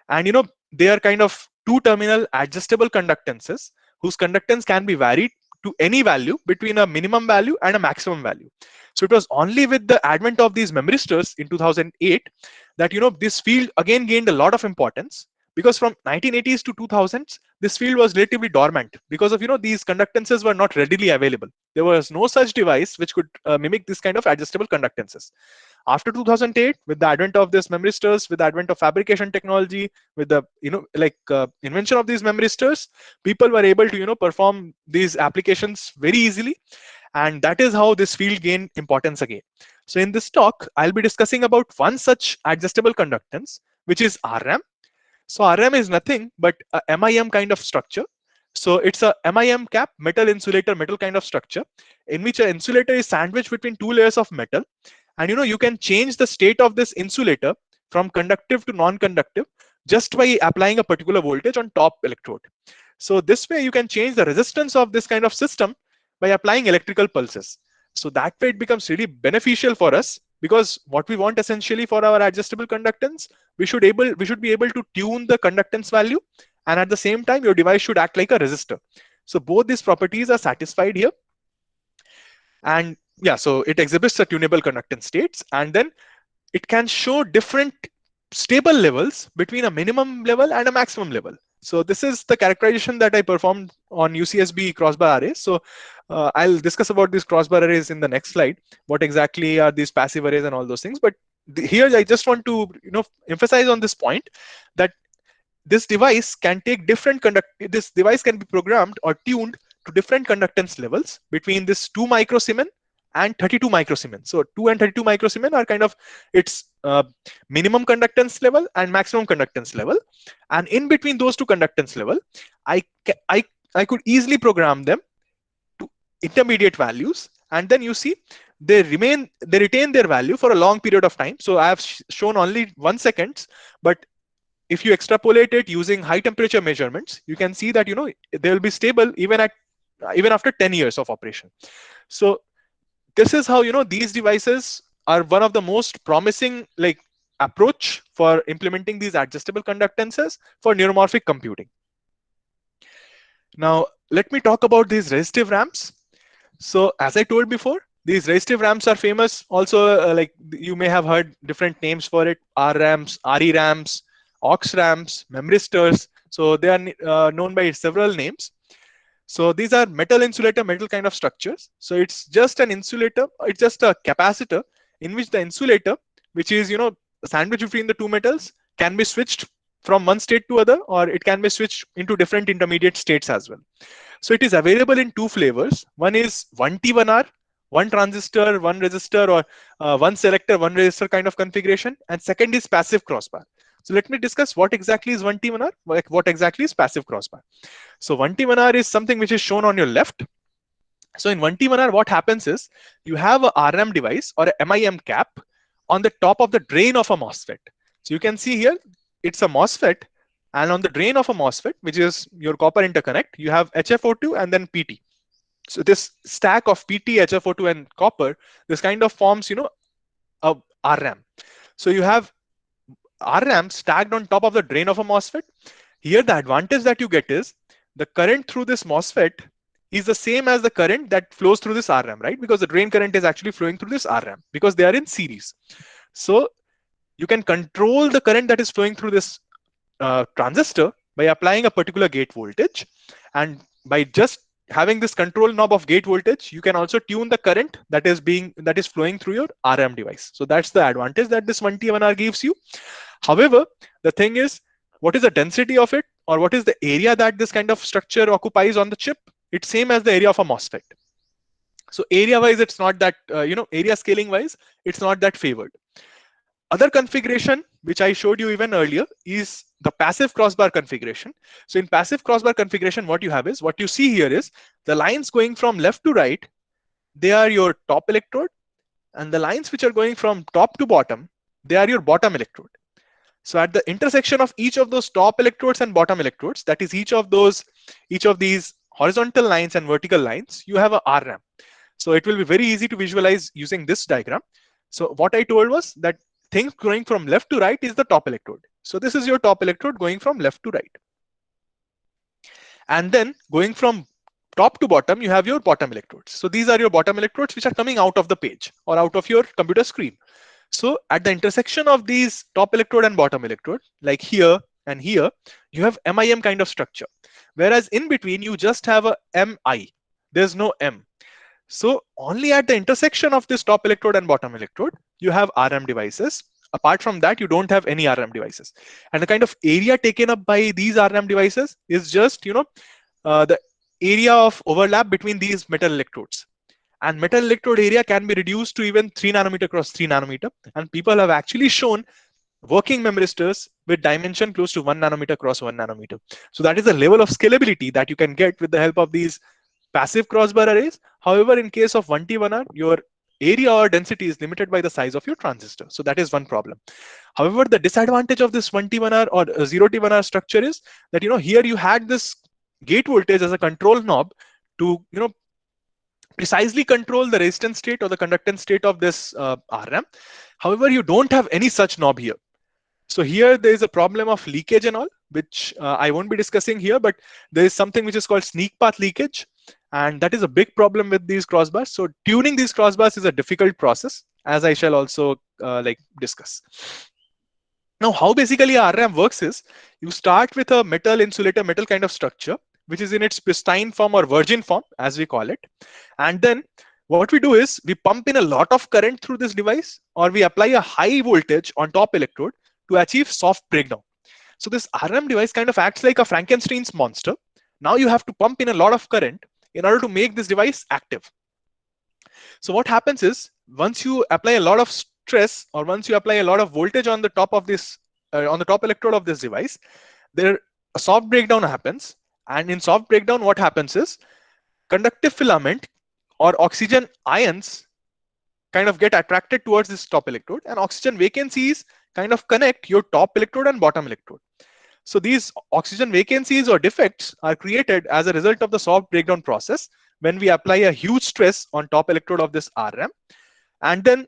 And they are kind of two-terminal adjustable conductances whose conductance can be varied to any value between a minimum value and a maximum value. So it was only with the advent of these memristors in 2008 that this field again gained a lot of importance, because from 1980s to 2000s this field was relatively dormant because of these conductances were not readily available. There was no such device which could mimic this kind of adjustable conductances. After 2008, with the advent of this memristors, with the advent of fabrication technology, with the invention of these memristors, people were able to perform these applications very easily, and that is how this field gained importance again. So in this talk, I'll be discussing about one such adjustable conductance, which is RRAM. So RRAM is nothing but a MIM kind of structure. So it's a MIM cap, metal insulator metal kind of structure, in which an insulator is sandwiched between two layers of metal. And you can change the state of this insulator from conductive to non-conductive just by applying a particular voltage on top electrode. So this way you can change the resistance of this kind of system by applying electrical pulses. So that way it becomes really beneficial for us, because what we want essentially for our adjustable conductance, we should be able to tune the conductance value, and at the same time your device should act like a resistor. So both these properties are satisfied here. And yeah, so it exhibits the tunable conductance states, and then it can show different stable levels between a minimum level and a maximum level. So this is the characterization that I performed on UCSB crossbar arrays. So I'll discuss about these crossbar arrays in the next slide. What exactly are these passive arrays and all those things. But here I just want to emphasize on this point that this device can take different this device can be programmed or tuned to different conductance levels between this 2 microsiemen and 32 microsiemen. So 2 and 32 microsiemen are kind of its minimum conductance level and maximum conductance level, and in between those two conductance level, I could easily program them to intermediate values, and then you see they retain their value for a long period of time. So I have shown only 1 second, but if you extrapolate it using high temperature measurements, you can see that they will be stable even after 10 years of operation. So this is how these devices are one of the most promising approach for implementing these adjustable conductances for neuromorphic computing. Now let me talk about these resistive ramps. So as I told before, these resistive ramps are famous also. You may have heard different names for it: RRAMs, RERAMs, aux ramps, memristors. So they are known by several names. So these are metal insulator metal kind of structures. So it's just an insulator, it's just a capacitor in which the insulator, which is sandwiched between the two metals, can be switched from one state to other, or it can be switched into different intermediate states as well. So it is available in two flavors. One is 1T 1R, one transistor, one resistor, or one selector, one resistor kind of configuration, and second is passive crossbar. So let me discuss what exactly is 1T1R, what exactly is passive crossbar. So 1T1R is something which is shown on your left. So in 1T1R, what happens is you have a RM device or a MIM cap on the top of the drain of a MOSFET. So you can see here, it's a MOSFET, and on the drain of a MOSFET, which is your copper interconnect, you have HFO2 and then PT. So this stack of PT, HFO2, and copper, this kind of forms, a RAM. So you have RAM stacked on top of the drain of a MOSFET. Here, the advantage that you get is the current through this MOSFET is the same as the current that flows through this RAM, right? Because the drain current is actually flowing through this RAM because they are in series. So you can control the current that is flowing through this transistor by applying a particular gate voltage, and by just having this control knob of gate voltage, you can also tune the current that is flowing through your RM device. So that's the advantage that this 1T1R gives you. However, the thing is, what is the density of it, or what is the area that this kind of structure occupies on the chip? It's same as the area of a MOSFET. So area wise, it's not that area scaling wise, it's not that favored. Other configuration, which I showed you even earlier, is the passive crossbar configuration. So in passive crossbar configuration, what you have is, what you see here is the lines going from left to right, they are your top electrode, and the lines which are going from top to bottom, they are your bottom electrode. So at the intersection of each of those top electrodes and bottom electrodes, that is each of these horizontal lines and vertical lines, you have a RAM. So it will be very easy to visualize using this diagram. So what I told was that things going from left to right is the top electrode. So this is your top electrode going from left to right. And then going from top to bottom, you have your bottom electrodes. So these are your bottom electrodes which are coming out of the page or out of your computer screen. So at the intersection of these top electrode and bottom electrode, like here and here, you have MIM kind of structure. Whereas in between, you just have a MI. There's no M. So only at the intersection of this top electrode and bottom electrode, you have RM devices. Apart from that, you don't have any RM devices. And the kind of area taken up by these RM devices is just, the area of overlap between these metal electrodes. And metal electrode area can be reduced to even 3 nanometer cross 3 nanometer. And people have actually shown working memristors with dimension close to 1 nanometer cross 1 nanometer. So that is the level of scalability that you can get with the help of these passive crossbar arrays. However, in case of 1T1R, your area or density is limited by the size of your transistor. So that is one problem. However, the disadvantage of this 1T1R or 0T1R structure is that, here you had this gate voltage as a control knob to, precisely control the resistance state or the conductance state of this RAM. However, you don't have any such knob here. So here there is a problem of leakage and all, which I won't be discussing here, but there is something which is called sneak path leakage. And that is a big problem with these crossbars. So tuning these crossbars is a difficult process, as I shall also discuss. Now, how basically a RAM works is, you start with a metal insulator, metal kind of structure, which is in its pristine form or virgin form, as we call it. And then what we do is we pump in a lot of current through this device, or we apply a high voltage on top electrode to achieve soft breakdown. So this RM device kind of acts like a Frankenstein's monster. Now you have to pump in a lot of current in order to make this device active. So what happens is, once you apply a lot of stress, or once you apply a lot of voltage on the top of this, on the top electrode of this device, there a soft breakdown happens. And in soft breakdown, what happens is, conductive filament or oxygen ions kind of get attracted towards this top electrode, and oxygen vacancies kind of connect your top electrode and bottom electrode. So these oxygen vacancies or defects are created as a result of the soft breakdown process when we apply a huge stress on top electrode of this RAM. And then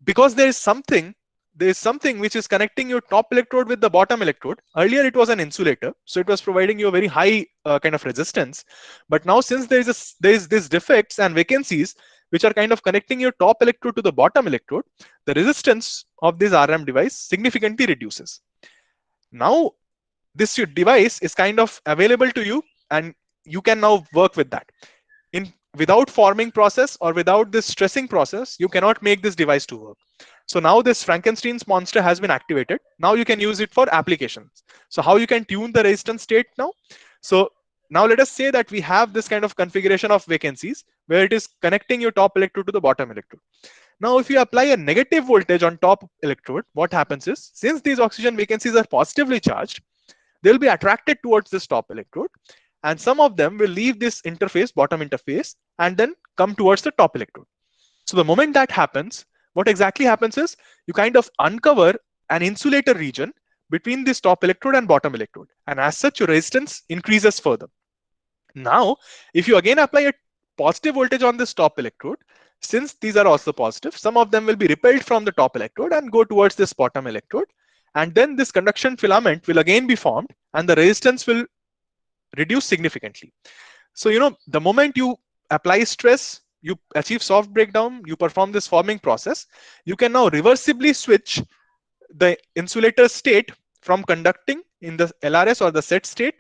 because there is something which is connecting your top electrode with the bottom electrode. Earlier it was an insulator, so it was providing you a very high kind of resistance. But now, since there is these defects and vacancies which are kind of connecting your top electrode to the bottom electrode, the resistance of this RM device significantly reduces. Now this device is kind of available to you, and you can now work with that. Without forming process or without this stressing process, you cannot make this device to work. So now this Frankenstein's monster has been activated. Now you can use it for applications. So how you can tune the resistance state now? So now let us say that we have this kind of configuration of vacancies where it is connecting your top electrode to the bottom electrode. Now, if you apply a negative voltage on top electrode, what happens is, since these oxygen vacancies are positively charged, they'll be attracted towards this top electrode, and some of them will leave this interface, bottom interface, and then come towards the top electrode. So the moment that happens, what exactly happens is you kind of uncover an insulator region between this top electrode and bottom electrode, and as such your resistance increases further. Now, if you again apply a positive voltage on this top electrode, since these are also positive, some of them will be repelled from the top electrode and go towards this bottom electrode, and then this conduction filament will again be formed and the resistance will reduce significantly. So, the moment you apply stress, you achieve soft breakdown, you perform this forming process, you can now reversibly switch the insulator state from conducting in the LRS or the set state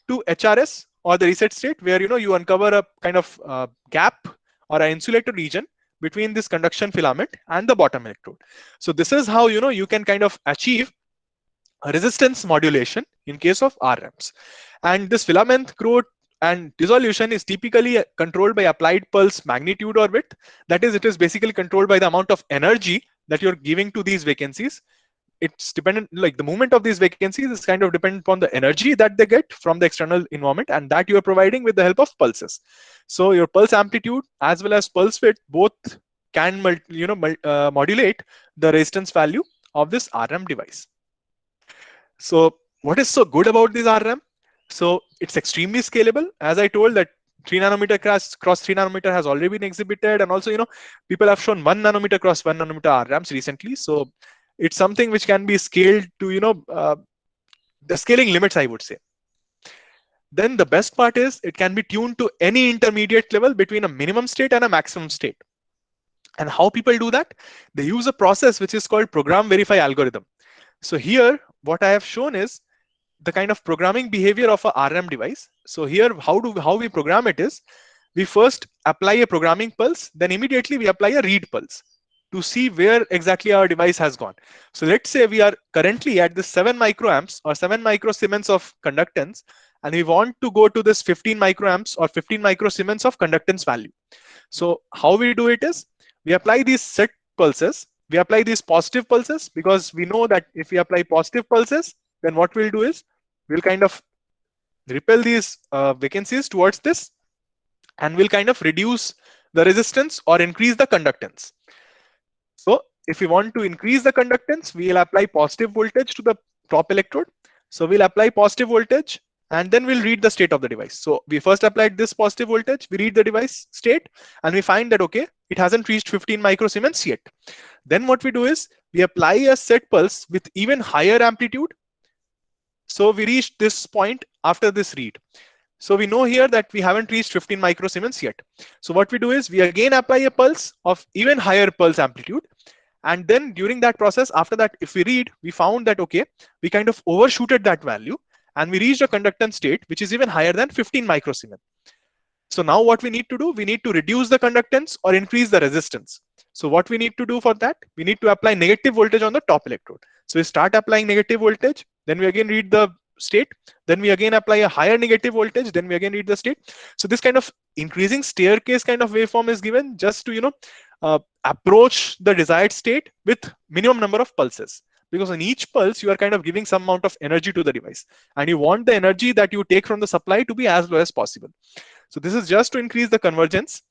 to HRS or the reset state, where you uncover a kind of gap or an insulator region between this conduction filament and the bottom electrode. So this is how you can kind of achieve resistance modulation in case of RMs. And this filament growth and dissolution is typically controlled by applied pulse magnitude or width. That is, it is basically controlled by the amount of energy that you're giving to these vacancies. It's dependent, like the movement of these vacancies is kind of dependent upon the energy that they get from the external environment, and that you are providing with the help of pulses. So your pulse amplitude as well as pulse width both can modulate the resistance value of this RM device. So what is so good about this RM? So it's extremely scalable. As I told, that 3 nanometer cross 3 nanometer has already been exhibited, and also people have shown 1 nanometer cross 1 nanometer RMs recently. So it's something which can be scaled to the scaling limits, I would say. Then the best part is it can be tuned to any intermediate level between a minimum state and a maximum state. And how people do that? They use a process which is called program verify algorithm. So here what I have shown is the kind of programming behavior of a RM device. So here how we program it is, we first apply a programming pulse, then immediately we apply a read pulse to see where exactly our device has gone. So let's say we are currently at this 7 microamps or 7 microsiemens of conductance, and we want to go to this 15 microamps or 15 microsiemens of conductance value. So how we do it is, we apply these set pulses, we apply these positive pulses, because we know that if we apply positive pulses, then what we'll do is we'll kind of repel these vacancies towards this, and we'll kind of reduce the resistance or increase the conductance. So if we want to increase the conductance, we'll apply positive voltage to the top electrode. So we'll apply positive voltage and then we'll read the state of the device. So we first applied this positive voltage, we read the device state, and we find that, okay, it hasn't reached 15 microsiemens yet. Then what we do is we apply a set pulse with even higher amplitude. So we reached this point after this read. So we know here that we haven't reached 15 microsiemens yet. So what we do is we again apply a pulse of even higher pulse amplitude. And then during that process, after that, if we read, we found that, okay, we kind of overshooted that value and we reached a conductance state which is even higher than 15 microsiemens. So now what we need to do, we need to reduce the conductance or increase the resistance. So what we need to do for that, we need to apply negative voltage on the top electrode. So we start applying negative voltage, then we again read the state, then we again apply a higher negative voltage, then we again read the state. So this kind of increasing staircase kind of waveform is given just to approach the desired state with minimum number of pulses, because in each pulse you are kind of giving some amount of energy to the device, and you want the energy that you take from the supply to be as low as possible. So this is just to increase the convergence.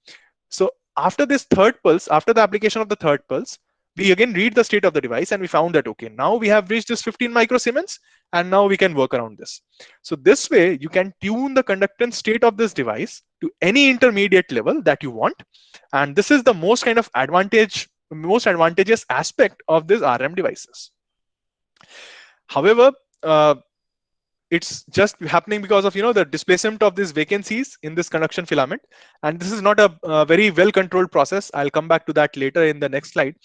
So after this third pulse, after the application of the third pulse, we again read the state of the device and we found that, okay, now we have reached this 15 microsiemens and now we can work around this. So this way you can tune the conductance state of this device to any intermediate level that you want. And this is the most kind of most advantageous aspect of these RM devices. However, it's just happening because of the displacement of these vacancies in this conduction filament, and this is not a very well controlled process. I'll come back to that later in the next slide.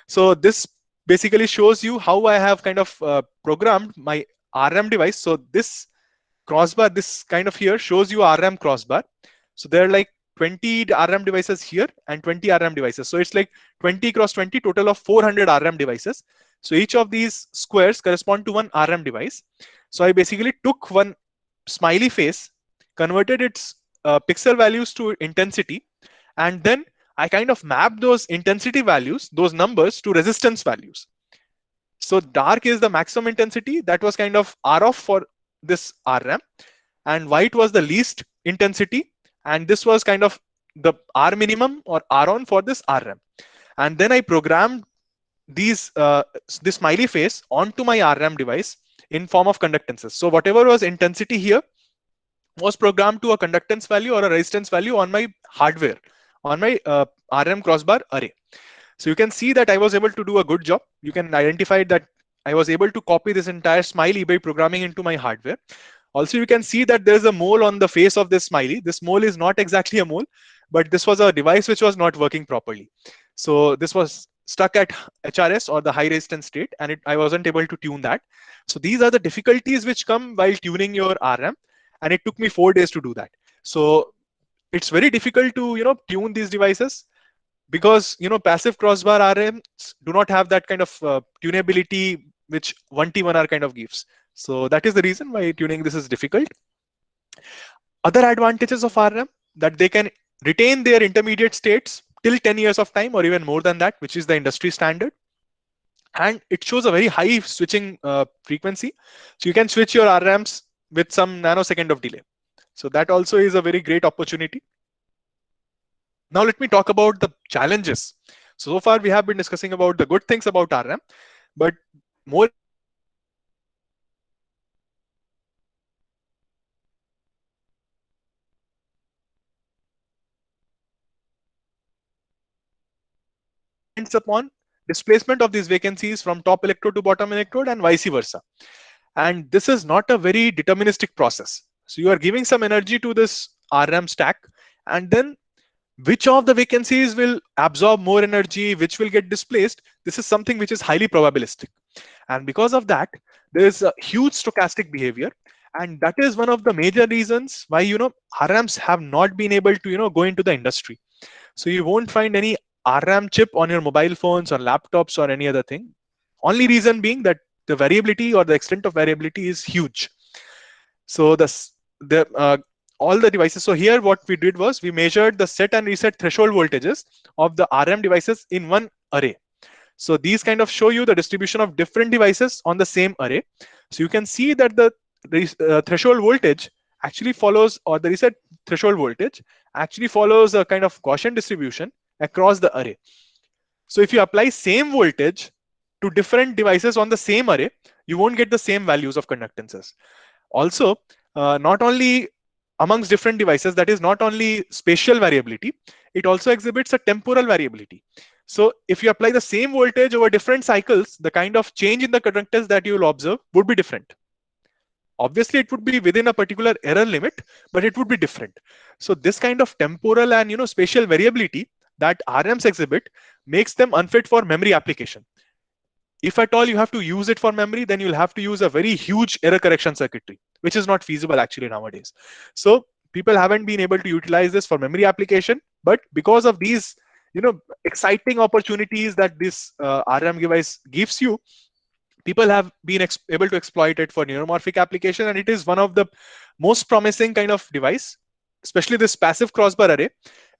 So this basically shows you how I have kind of programmed my RM device. So this crossbar, this kind of here shows you RM crossbar. So there are like 20 RM devices here and 20 RM devices. So it's like 20 cross 20, total of 400 RM devices. So each of these squares correspond to one RM device. So I basically took one smiley face, converted its pixel values to intensity, and then I kind of mapped those intensity values, those numbers, to resistance values. So dark is the maximum intensity, that was kind of R off for this RRAM, and white was the least intensity, and this was kind of the R minimum or R on for this RRAM. And then I programmed these this smiley face onto my RRAM device in form of conductances. So whatever was intensity here was programmed to a conductance value or a resistance value on my hardware, on my RRAM crossbar array. So you can see that I was able to do a good job. You can identify that I was able to copy this entire smiley by programming into my hardware. Also, you can see that there's a mole on the face of this smiley. This mole is not exactly a mole, but this was a device which was not working properly. So this was stuck at HRS or the high resistance state, and I wasn't able to tune that. So these are the difficulties which come while tuning your RRAM, and it took me 4 days to do that. So it's very difficult to tune these devices, because passive crossbar RMs do not have that kind of tunability which 1T1R kind of gives. So that is the reason why tuning this is difficult. Other advantages of RM, that they can retain their intermediate states till 10 years of time or even more than that, which is the industry standard. And it shows a very high switching frequency. So you can switch your RRAMs with some nanosecond of delay. So that also is a very great opportunity. Now let me talk about the challenges. So far we have been discussing about the good things about RRAM, but more depends upon displacement of these vacancies from top electrode to bottom electrode and vice versa. And this is not a very deterministic process. So you are giving some energy to this RRAM stack, and then which of the vacancies will absorb more energy, which will get displaced, this is something which is highly probabilistic. And because of that, there is a huge stochastic behavior. And that is one of the major reasons why, RRAMs have not been able to, go into the industry. So you won't find any RRAM chip on your mobile phones or laptops or any other thing. Only reason being that the variability or the extent of variability is huge. So the all the devices. So here what we did was we measured the set and reset threshold voltages of the RRAM devices in one array. So these kind of show you the distribution of different devices on the same array. So you can see that the threshold voltage actually follows, or the reset threshold voltage actually follows a kind of Gaussian distribution across the array. So if you apply same voltage to different devices on the same array, you won't get the same values of conductances. Also, not only amongst different devices, that is not only spatial variability, it also exhibits a temporal variability. So if you apply the same voltage over different cycles, the kind of change in the conductance that you will observe would be different. Obviously, it would be within a particular error limit, but it would be different. So this kind of temporal and spatial variability that RMs exhibit makes them unfit for memory application. If at all you have to use it for memory, then you'll have to use a very huge error correction circuitry, which is not feasible actually nowadays. So people haven't been able to utilize this for memory application, but because of these exciting opportunities that this RM device gives you, people have been able to exploit it for neuromorphic application, and it is one of the most promising kind of device, especially this passive crossbar array.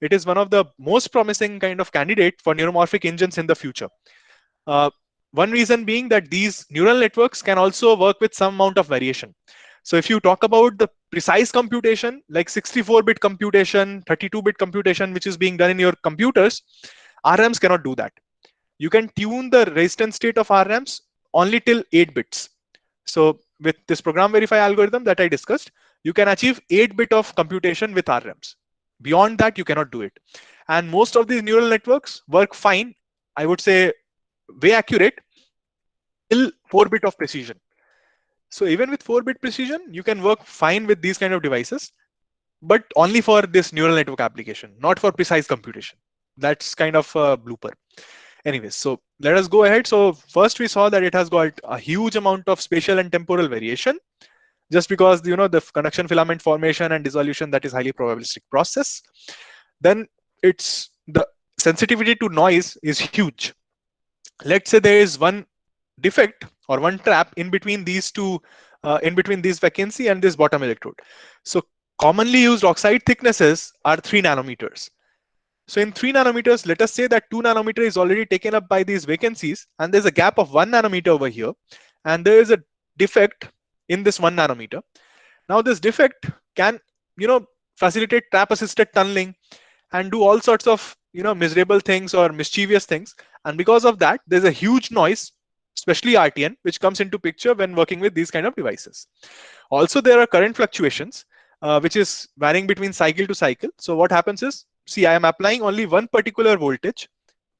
It is one of the most promising kind of candidate for neuromorphic engines in the future. uh, one reason being that these neural networks can also work with some amount of variation. So if you talk about the precise computation, like 64-bit computation, 32-bit computation, which is being done in your computers, RMs cannot do that. You can tune the resistance state of RMs only till 8 bits. So with this program verify algorithm that I discussed, you can achieve 8-bit of computation with RMs. Beyond that, you cannot do it. And most of these neural networks work fine, I would say way accurate, till 4-bit of precision. So even with 4-bit precision, you can work fine with these kind of devices, but only for this neural network application, not for precise computation. That's kind of a blooper. Anyways, so let us go ahead. So first we saw that it has got a huge amount of spatial and temporal variation, just because the conduction filament formation and dissolution, that is highly probabilistic process. Then it's the sensitivity to noise is huge. Let's say there is one defect or one trap in between these two, in between this vacancy and this bottom electrode. So commonly used oxide thicknesses are 3 nanometers. So in 3 nanometers, let us say that 2 nanometer is already taken up by these vacancies, and there's a gap of 1 nanometer over here, and there is a defect in this 1 nanometer. Now this defect can, facilitate trap assisted tunneling and do all sorts of, miserable things or mischievous things. And because of that, there's a huge noise, especially RTN, which comes into picture when working with these kind of devices. Also, there are current fluctuations, which is varying between cycle to cycle. So what happens is, see, I am applying only one particular voltage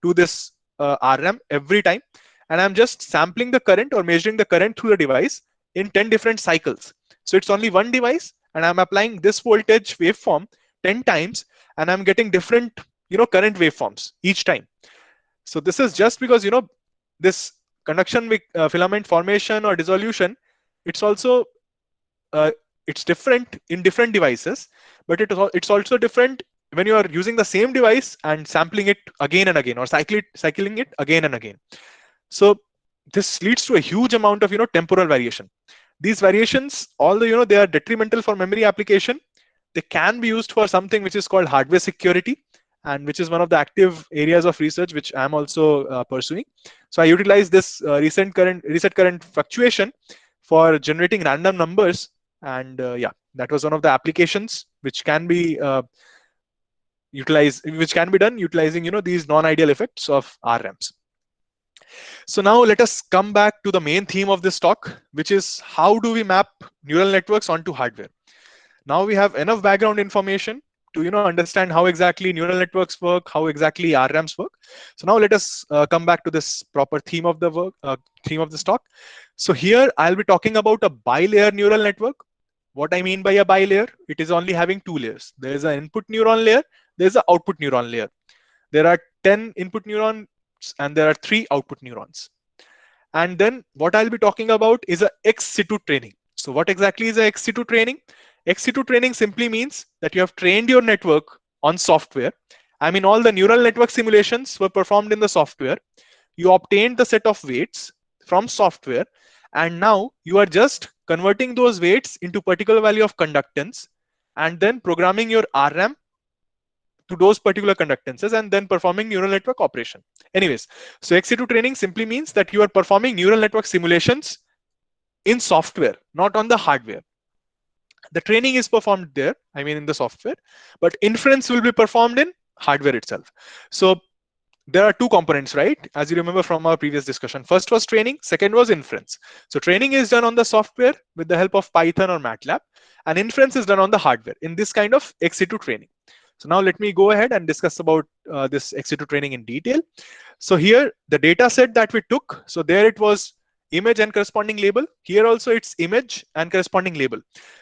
to this RM every time, and I'm just sampling the current or measuring the current through the device in 10 different cycles. So it's only one device, and I'm applying this voltage waveform 10 times, and I'm getting different, current waveforms each time. So this is just because, this conduction filament formation or dissolution, it's also it's different in different devices, but it's also different when you are using the same device and sampling it again and again, or cycling it again and again. So this leads to a huge amount of, temporal variation. These variations, although, they are detrimental for memory application, they can be used for something which is called hardware security, and which is one of the active areas of research which I'm also pursuing. So I utilize this reset current fluctuation for generating random numbers, and yeah, that was one of the applications which can be done utilizing, these non-ideal effects of RRAMs. So now let us come back to the main theme of this talk, which is how do we map neural networks onto hardware. Now we have enough background information to, understand how exactly neural networks work, how exactly RRAMs work. So now let us come back to this proper theme of the theme of this talk. So here I'll be talking about a bilayer neural network. What I mean by a bilayer, it is only having two layers. There is an input neuron layer, there is an output neuron layer. There are 10 input neurons and there are 3 output neurons. And then what I'll be talking about is a ex situ training. So what exactly is a ex situ training? Ex situ training simply means that you have trained your network on software. I mean, all the neural network simulations were performed in the software. You obtained the set of weights from software, and now you are just converting those weights into particular value of conductance and then programming your RRAM to those particular conductances and then performing neural network operation. Anyways, so ex situ training simply means that you are performing neural network simulations in software, not on the hardware. The training is performed there, I mean in the software, but inference will be performed in hardware itself. So there are two components, right? As you remember from our previous discussion. First was training, second was inference. So training is done on the software with the help of Python or MATLAB, and inference is done on the hardware in this kind of ex situ training. So now let me go ahead and discuss about this ex situ training in detail. So here the data set that we took, so there it was image and corresponding label. Here also it's image and corresponding label.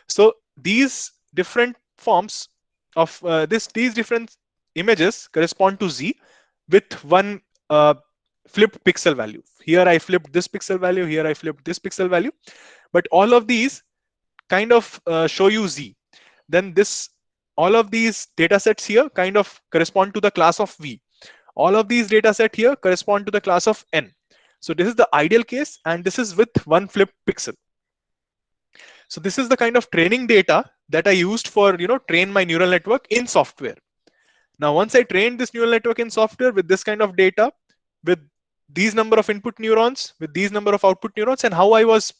So these different forms of these different images correspond to Z with one flipped pixel value. Here I flipped this pixel value, here I flipped this pixel value, but all of these kind of show you Z. Then all of these data sets here kind of correspond to the class of V. All of these data set here correspond to the class of N. So this is the ideal case, and this is with one flipped pixel. So this is the kind of training data that I used for, train my neural network in software. Now, once I trained this neural network in software with this kind of data, with these number of input neurons, with these number of output neurons, and how I was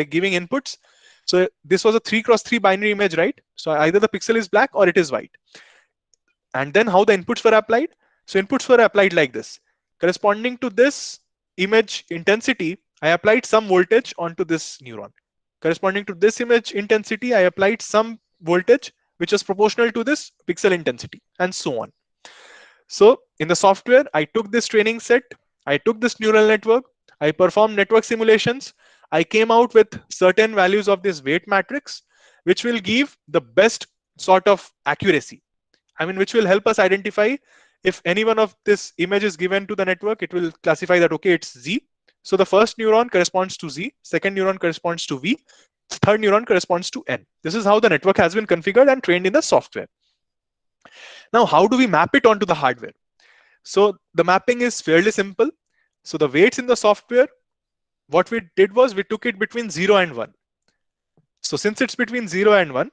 giving inputs. So this was a 3x3 binary image, right? So either the pixel is black or it is white. And then how the inputs were applied. So inputs were applied like this. Corresponding to this image intensity, I applied some voltage onto this neuron. Corresponding to this image intensity, I applied some voltage which is proportional to this pixel intensity, and so on. So in the software, I took this training set, I took this neural network, I performed network simulations, I came out with certain values of this weight matrix, which will give the best sort of accuracy. I mean, which will help us identify if any one of this image is given to the network, it will classify that, okay, it's Z. So the first neuron corresponds to Z, second neuron corresponds to V, third neuron corresponds to N. This is how the network has been configured and trained in the software. Now, how do we map it onto the hardware? So the mapping is fairly simple. So the weights in the software, what we did was we took it between 0 and 1. So since it's between 0 and 1,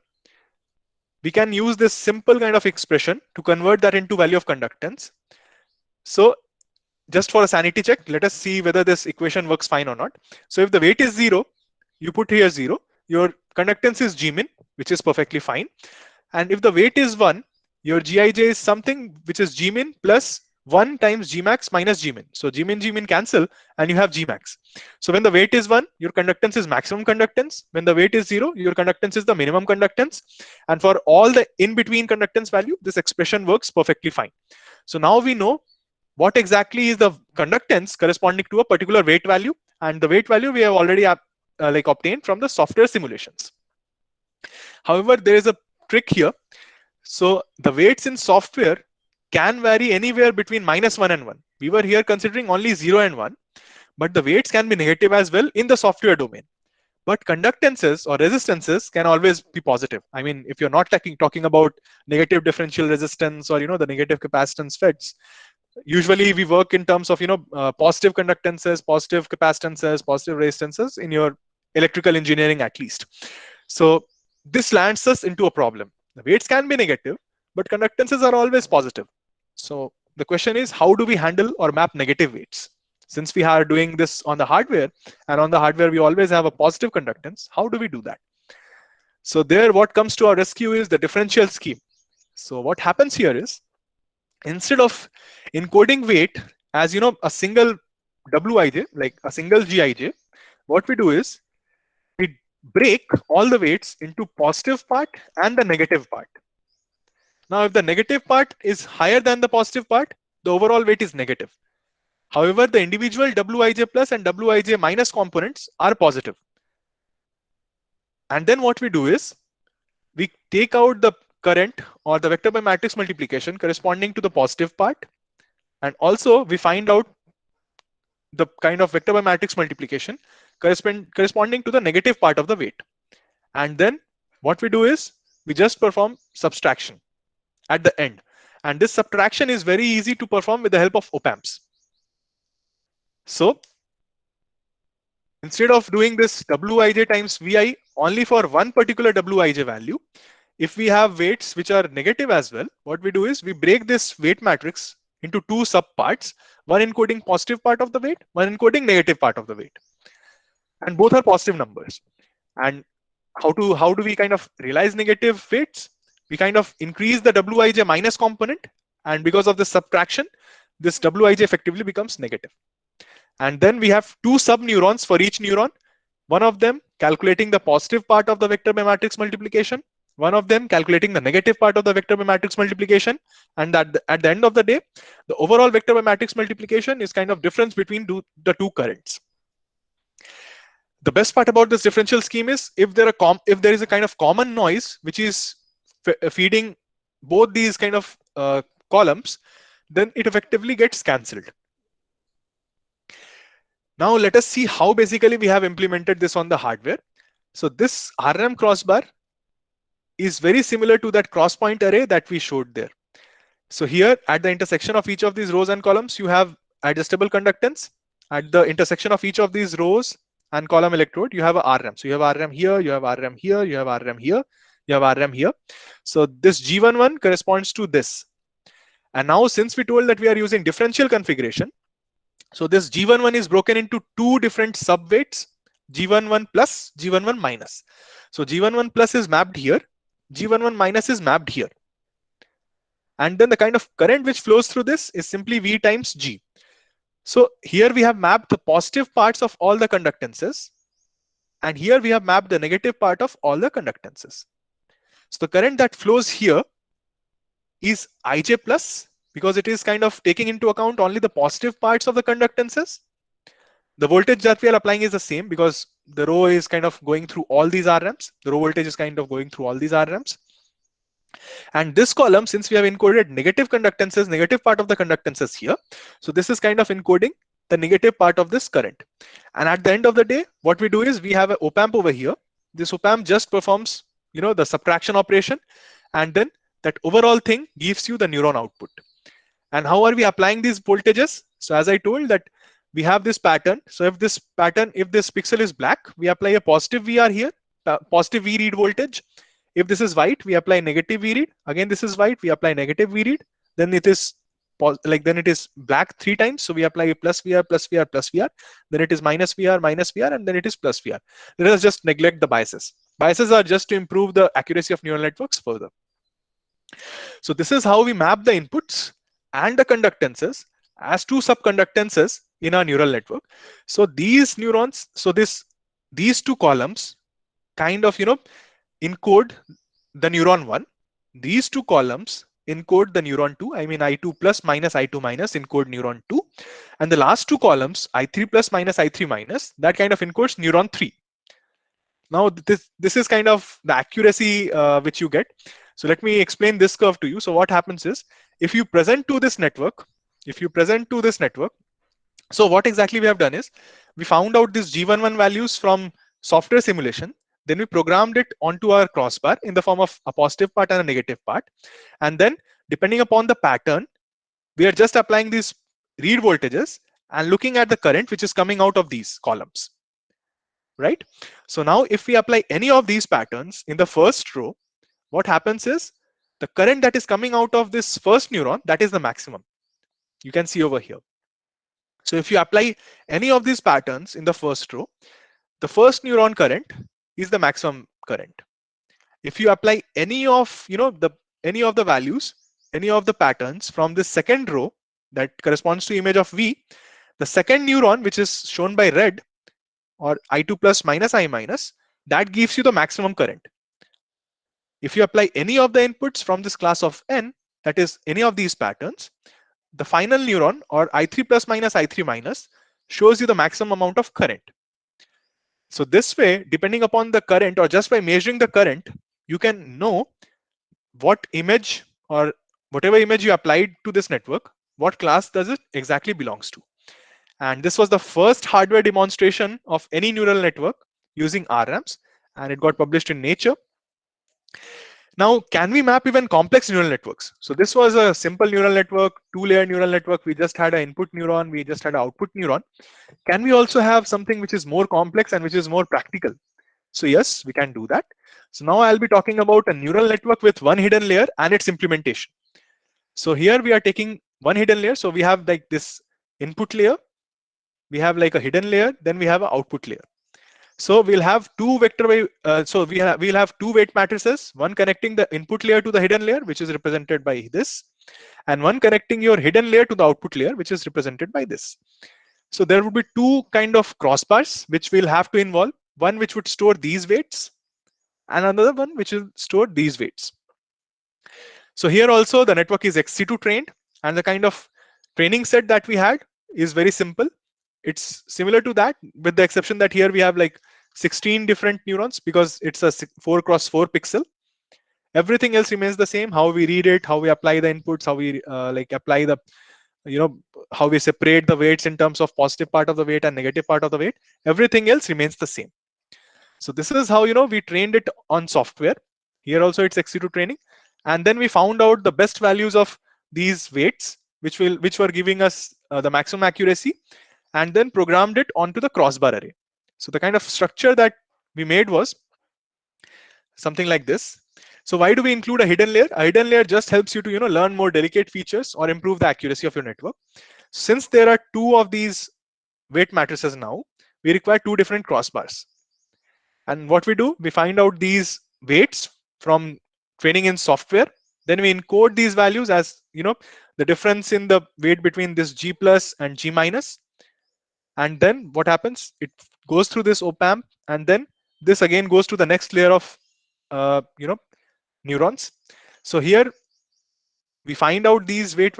we can use this simple kind of expression to convert that into value of conductance. So just for a sanity check, let us see whether this equation works fine or not. So if the weight is 0, you put here 0, your conductance is G min, which is perfectly fine. And if the weight is 1, your Gij is something which is G min plus 1 times G max minus G min. So G min cancel and you have G max. So when the weight is 1, your conductance is maximum conductance. When the weight is 0, your conductance is the minimum conductance. And for all the in-between conductance value, this expression works perfectly fine. So now we know what exactly is the conductance corresponding to a particular weight value, and the weight value we have already obtained from the software simulations. However, there is a trick here. So the weights in software can vary anywhere between -1 and 1. We were here considering only 0 and 1, but the weights can be negative as well in the software domain. But conductances or resistances can always be positive. I mean, if you're not talking about negative differential resistance or the negative capacitance FETs, usually we work in terms of positive conductances, positive capacitances, positive resistances in your electrical engineering at least. So this lands us into a problem. The weights can be negative, but conductances are always positive. So the question is, how do we handle or map negative weights? Since we are doing this on the hardware, and on the hardware we always have a positive conductance, how do we do that? So there, what comes to our rescue is the differential scheme. So what happens here is, instead of encoding weight as a single wij, like a single gij, what we do is we break all the weights into positive part and the negative part. Now if the negative part is higher than the positive part, the overall weight is negative. However, the individual wij plus and wij minus components are positive. And then what we do is we take out the current or the vector by matrix multiplication corresponding to the positive part, and also we find out the kind of vector by matrix multiplication corresponding to the negative part of the weight. And then what we do is we just perform subtraction at the end. And this subtraction is very easy to perform with the help of op-amps. So instead of doing this wij times vi only for one particular wij value, if we have weights which are negative as well, what we do is we break this weight matrix into two subparts, one encoding positive part of the weight, one encoding negative part of the weight. And both are positive numbers. And how do we kind of realize negative weights? We kind of increase the wij minus component, and because of this subtraction, this wij effectively becomes negative. And then we have two subneurons for each neuron, one of them calculating the positive part of the vector by matrix multiplication, one of them calculating the negative part of the vector by matrix multiplication. And at the end of the day, the overall vector by matrix multiplication is kind of difference between the two currents. The best part about this differential scheme is if there is a kind of common noise which is feeding both these kind of columns, then it effectively gets cancelled. Now let us see how basically we have implemented this on the hardware. So this RRAM crossbar is very similar to that cross point array that we showed there. So here at the intersection of each of these rows and columns, you have adjustable conductance. At the intersection of each of these rows and column electrode, you have a RRAM. So you have RRAM here, you have RRAM here, you have RRAM here, you have RRAM here. So this G11 corresponds to this. And now since we told that we are using differential configuration, so this G11 is broken into two different subweights, G11 plus, G11 minus. So G11 plus is mapped here, G11 minus is mapped here. And then the kind of current which flows through this is simply V times G. So here we have mapped the positive parts of all the conductances, and here we have mapped the negative part of all the conductances. So the current that flows here is Ij plus, because it is kind of taking into account only the positive parts of the conductances. The voltage that we are applying is the same because the rho is kind of going through all these RRAMs. The rho voltage is kind of going through all these RRAMs. And this column, since we have encoded negative conductances, negative part of the conductances here, so this is kind of encoding the negative part of this current. And at the end of the day, what we do is we have an op-amp over here. This op-amp just performs, the subtraction operation, and then that overall thing gives you the neuron output. And how are we applying these voltages? So as I told that we have this pattern. So if this pixel is black, we apply a positive VR here, positive V read voltage. If this is white, we apply negative V read. Again, this is white, we apply negative V read. Then it is then it is black 3 times. So we apply plus VR, plus VR, plus VR. Then it is minus VR, minus VR, and then it is plus VR. Let us just neglect the biases. Biases are just to improve the accuracy of neural networks further. So this is how we map the inputs and the conductances as two subconductances in our neural network. So these neurons, these two columns kind of encode the neuron 1. These two columns encode the neuron 2. I mean I2 plus minus I2 minus encode neuron 2. And the last two columns, I3 plus minus I3 minus, that kind of encodes neuron 3. Now this is kind of the accuracy which you get. So let me explain this curve to you. So what happens is, if you present to this network, so what exactly we have done is, we found out these G11 values from software simulation. Then we programmed it onto our crossbar in the form of a positive part and a negative part. And then depending upon the pattern, we are just applying these read voltages and looking at the current which is coming out of these columns, right? So now if we apply any of these patterns in the first row, what happens is, the current that is coming out of this first neuron, that is the maximum. You can see over here. So if you apply any of these patterns in the first row, the first neuron current is the maximum current. If you apply any of any of the values, any of the patterns from this second row that corresponds to image of V, the second neuron, which is shown by red, or I2 plus minus I minus, that gives you the maximum current. If you apply any of the inputs from this class of N, that is any of these patterns, the final neuron, or I3 plus minus I3 minus, shows you the maximum amount of current. So this way, depending upon the current, or just by measuring the current, you can know what image, or whatever image you applied to this network, what class does it exactly belongs to. And this was the first hardware demonstration of any neural network using RNNs, and it got published in Nature. Now, can we map even complex neural networks? So this was a simple neural network, 2-layer neural network. We just had an input neuron, we just had an output neuron. Can we also have something which is more complex and which is more practical? So yes, we can do that. So now I'll be talking about a neural network with one hidden layer and its implementation. So here we are taking one hidden layer. So we have like this input layer, we have like a hidden layer, then we have an output layer. So we'll have two we'll have two weight matrices, one connecting the input layer to the hidden layer, which is represented by this, and one connecting your hidden layer to the output layer, which is represented by this. So there would be two kind of crossbars which we'll have to involve, one which would store these weights and another one which will store these weights. So here also the network is XC2 trained, and the kind of training set that we had is very simple. It's similar to that, with the exception that here we have like 16 different neurons, because it's a 4 cross 4 pixel. Everything else remains the same. How we read it, how we apply the inputs, how we like apply the how we separate the weights in terms of positive part of the weight and negative part of the weight, everything else remains the same. So this is how we trained it on software. Here also it's XC2 training, and then we found out the best values of these weights which were giving us the maximum accuracy, and then programmed it onto the crossbar array. So the kind of structure that we made was something like this. So why do we include a hidden layer? A hidden layer just helps you to learn more delicate features or improve the accuracy of your network. Since there are two of these weight matrices now, we require two different crossbars. And what we do, we find out these weights from training in software. Then we encode these values as the difference in the weight between this G plus and G minus. And then what happens? It goes through this op-amp, and then this again goes to the next layer of neurons. So here we find out these weight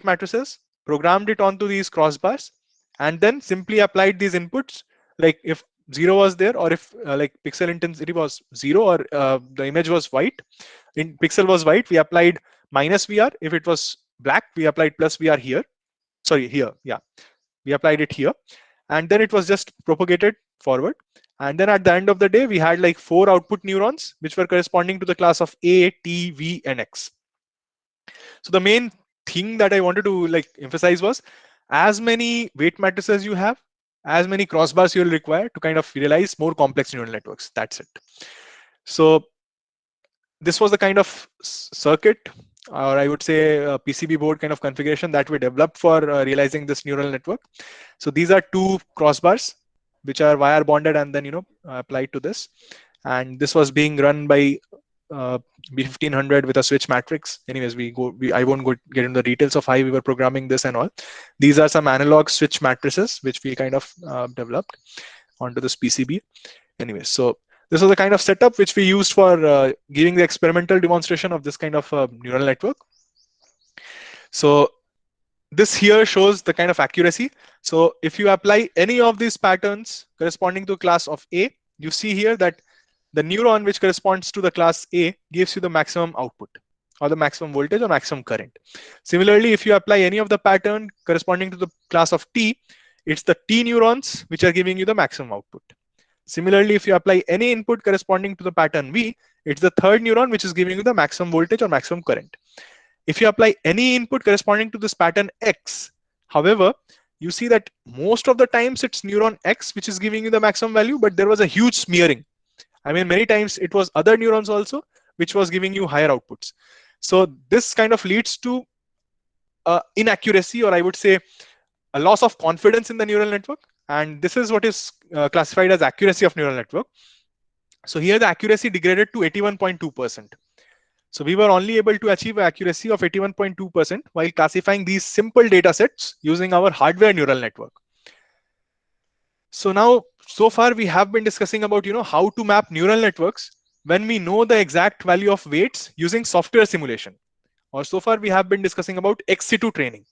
matrices, programmed it onto these crossbars, and then simply applied these inputs. Like if 0 was there, or if like pixel intensity was 0, or the image was white, in pixel was white, we applied minus VR. If it was black, we applied plus VR here. Sorry, here, yeah, we applied it here, and then it was just propagated forward. And then at the end of the day, we had like 4 output neurons which were corresponding to the class of A, T, V, and X. So the main thing that I wanted to like emphasize was, as many weight matrices you have, as many crossbars you'll require to kind of realize more complex neural networks. That's it. So this was the kind of circuit, or I would say PCB board kind of configuration that we developed for realizing this neural network. So these are two crossbars which are wire bonded and then applied to this, and this was being run by B1500 with a switch matrix. Anyways, I won't get into the details of how we were programming this and all. These are some analog switch matrices which we kind of developed onto this PCB. Anyways, so this was the kind of setup which we used for giving the experimental demonstration of this kind of neural network. So this here shows the kind of accuracy. So if you apply any of these patterns corresponding to class of A, you see here that the neuron which corresponds to the class A gives you the maximum output, or the maximum voltage or maximum current. Similarly, if you apply any of the pattern corresponding to the class of T, it's the T neurons which are giving you the maximum output. Similarly, if you apply any input corresponding to the pattern V, it's the third neuron which is giving you the maximum voltage or maximum current. If you apply any input corresponding to this pattern X, however, you see that most of the times it's neuron X which is giving you the maximum value, but there was a huge smearing. I mean, many times it was other neurons also which was giving you higher outputs. So this kind of leads to inaccuracy, or I would say a loss of confidence in the neural network. And this is what is classified as accuracy of neural network. So here the accuracy degraded to 81.2%. So we were only able to achieve accuracy of 81.2% while classifying these simple data sets using our hardware neural network. So now, so far we have been discussing about how to map neural networks when we know the exact value of weights using software simulation. Or so far we have been discussing about ex situ training.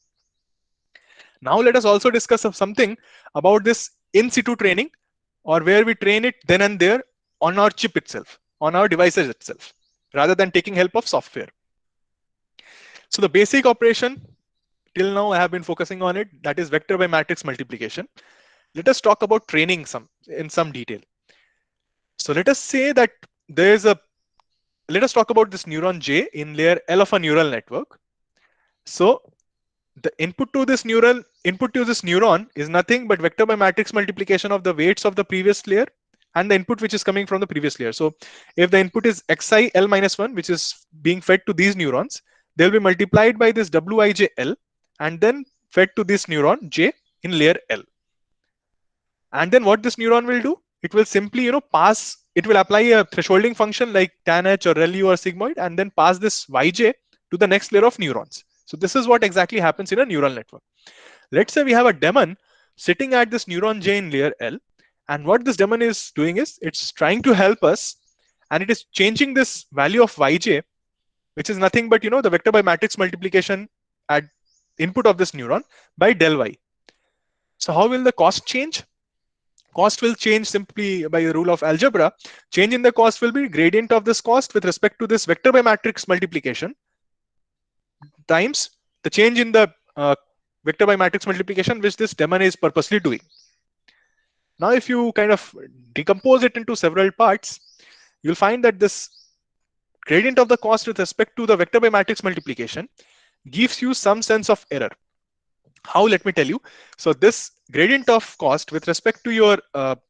Now let us also discuss something about this in situ training, or where we train it then and there on our chip itself, on our devices itself, rather than taking help of software. So the basic operation till now I have been focusing on it, that is vector by matrix multiplication. Let us talk about training in some detail. So let us say that let us talk about this neuron J in layer L of a neural network. So the input to this neuron is nothing but vector by matrix multiplication of the weights of the previous layer and the input which is coming from the previous layer. So if the input is xi L minus 1, which is being fed to these neurons, they'll be multiplied by this wij L and then fed to this neuron J in layer L. And then what this neuron will do, it will simply it will apply a thresholding function like tan h or rel u or sigmoid, and then pass this yj to the next layer of neurons. So this is what exactly happens in a neural network. Let's say we have a daemon sitting at this neuron J in layer L, and what this daemon is doing is it's trying to help us, and it is changing this value of yj, which is nothing but the vector by matrix multiplication at input of this neuron by del y. So how will the cost change? Cost will change simply by the rule of algebra. Change in the cost will be gradient of this cost with respect to this vector by matrix multiplication times the change in the vector by matrix multiplication which this daemon is purposely doing. Now, if you kind of decompose it into several parts, you'll find that this gradient of the cost with respect to the vector by matrix multiplication gives you some sense of error. How? Let me tell you. So this gradient of cost with respect to your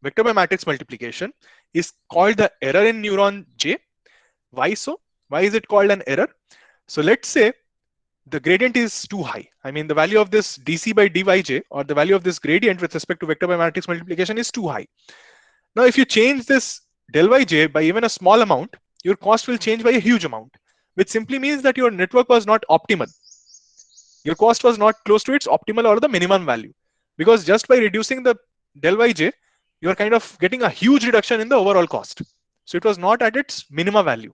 vector by matrix multiplication is called the error in neuron J. Why so? Why is it called an error? So let's say the gradient is too high. I mean, the value of this dc by dyj, or the value of this gradient with respect to vector by matrix multiplication, is too high. Now, if you change this del yj by even a small amount, your cost will change by a huge amount, which simply means that your network was not optimal. Your cost was not close to its optimal or the minimum value, because just by reducing the del yj, you are kind of getting a huge reduction in the overall cost. So it was not at its minimum value.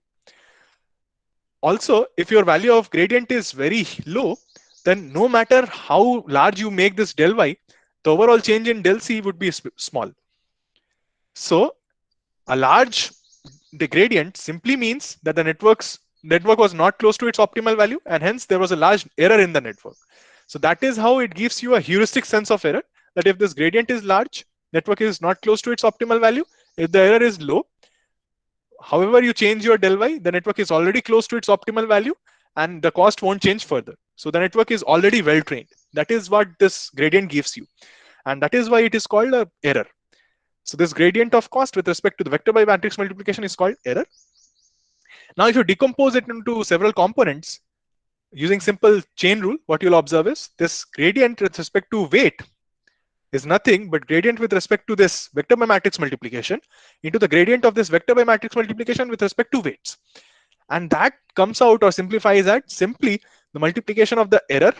Also, if your value of gradient is very low, then no matter how large you make this del y, the overall change in del c would be small. So a large gradient simply means that the network was not close to its optimal value, and hence there was a large error in the network. So that is how it gives you a heuristic sense of error, that if this gradient is large, network is not close to its optimal value. If the error is low, however you change your del y, the network is already close to its optimal value and the cost won't change further. So the network is already well trained. That is what this gradient gives you. And that is why it is called an error. So this gradient of cost with respect to the vector by matrix multiplication is called error. Now, if you decompose it into several components using simple chain rule, what you'll observe is this gradient with respect to weight is nothing but gradient with respect to this vector by matrix multiplication into the gradient of this vector by matrix multiplication with respect to weights. And that comes out or simplifies at simply the multiplication of the error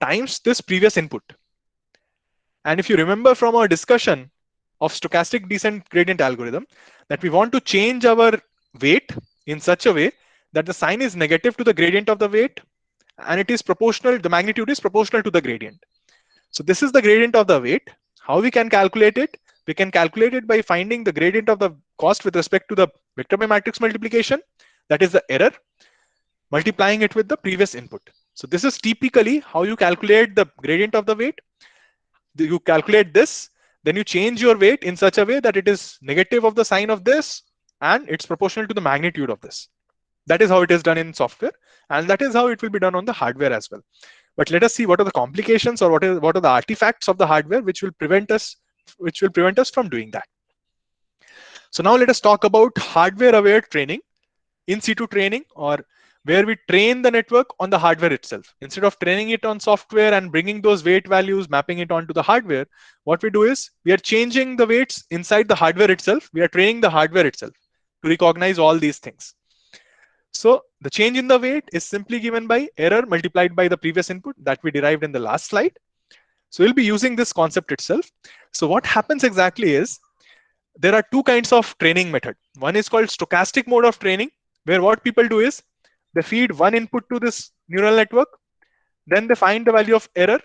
times this previous input. And if you remember from our discussion of stochastic descent gradient algorithm, that we want to change our weight in such a way that the sign is negative to the gradient of the weight and it is proportional, the magnitude is proportional to the gradient. So this is the gradient of the weight. How we can calculate it? We can calculate it by finding the gradient of the cost with respect to the vector by matrix multiplication, that is the error, multiplying it with the previous input. So this is typically how you calculate the gradient of the weight. You calculate this, then you change your weight in such a way that it is negative of the sign of this and it's proportional to the magnitude of this. That is how it is done in software, and that is how it will be done on the hardware as well. But let us see what are the complications or what are the artifacts of the hardware which will prevent us from doing that. So now let us talk about hardware aware training, in situ training, or where we train the network on the hardware itself. Instead of training it on software and bringing those weight values, mapping it onto the hardware, what we do is we are changing the weights inside the hardware itself. We are training the hardware itself to recognize all these things. So the change in the weight is simply given by error multiplied by the previous input that we derived in the last slide. So we'll be using this concept itself. So what happens exactly is there are two kinds of training method. One is called stochastic mode of training, where what people do is they feed one input to this neural network, then they find the value of error,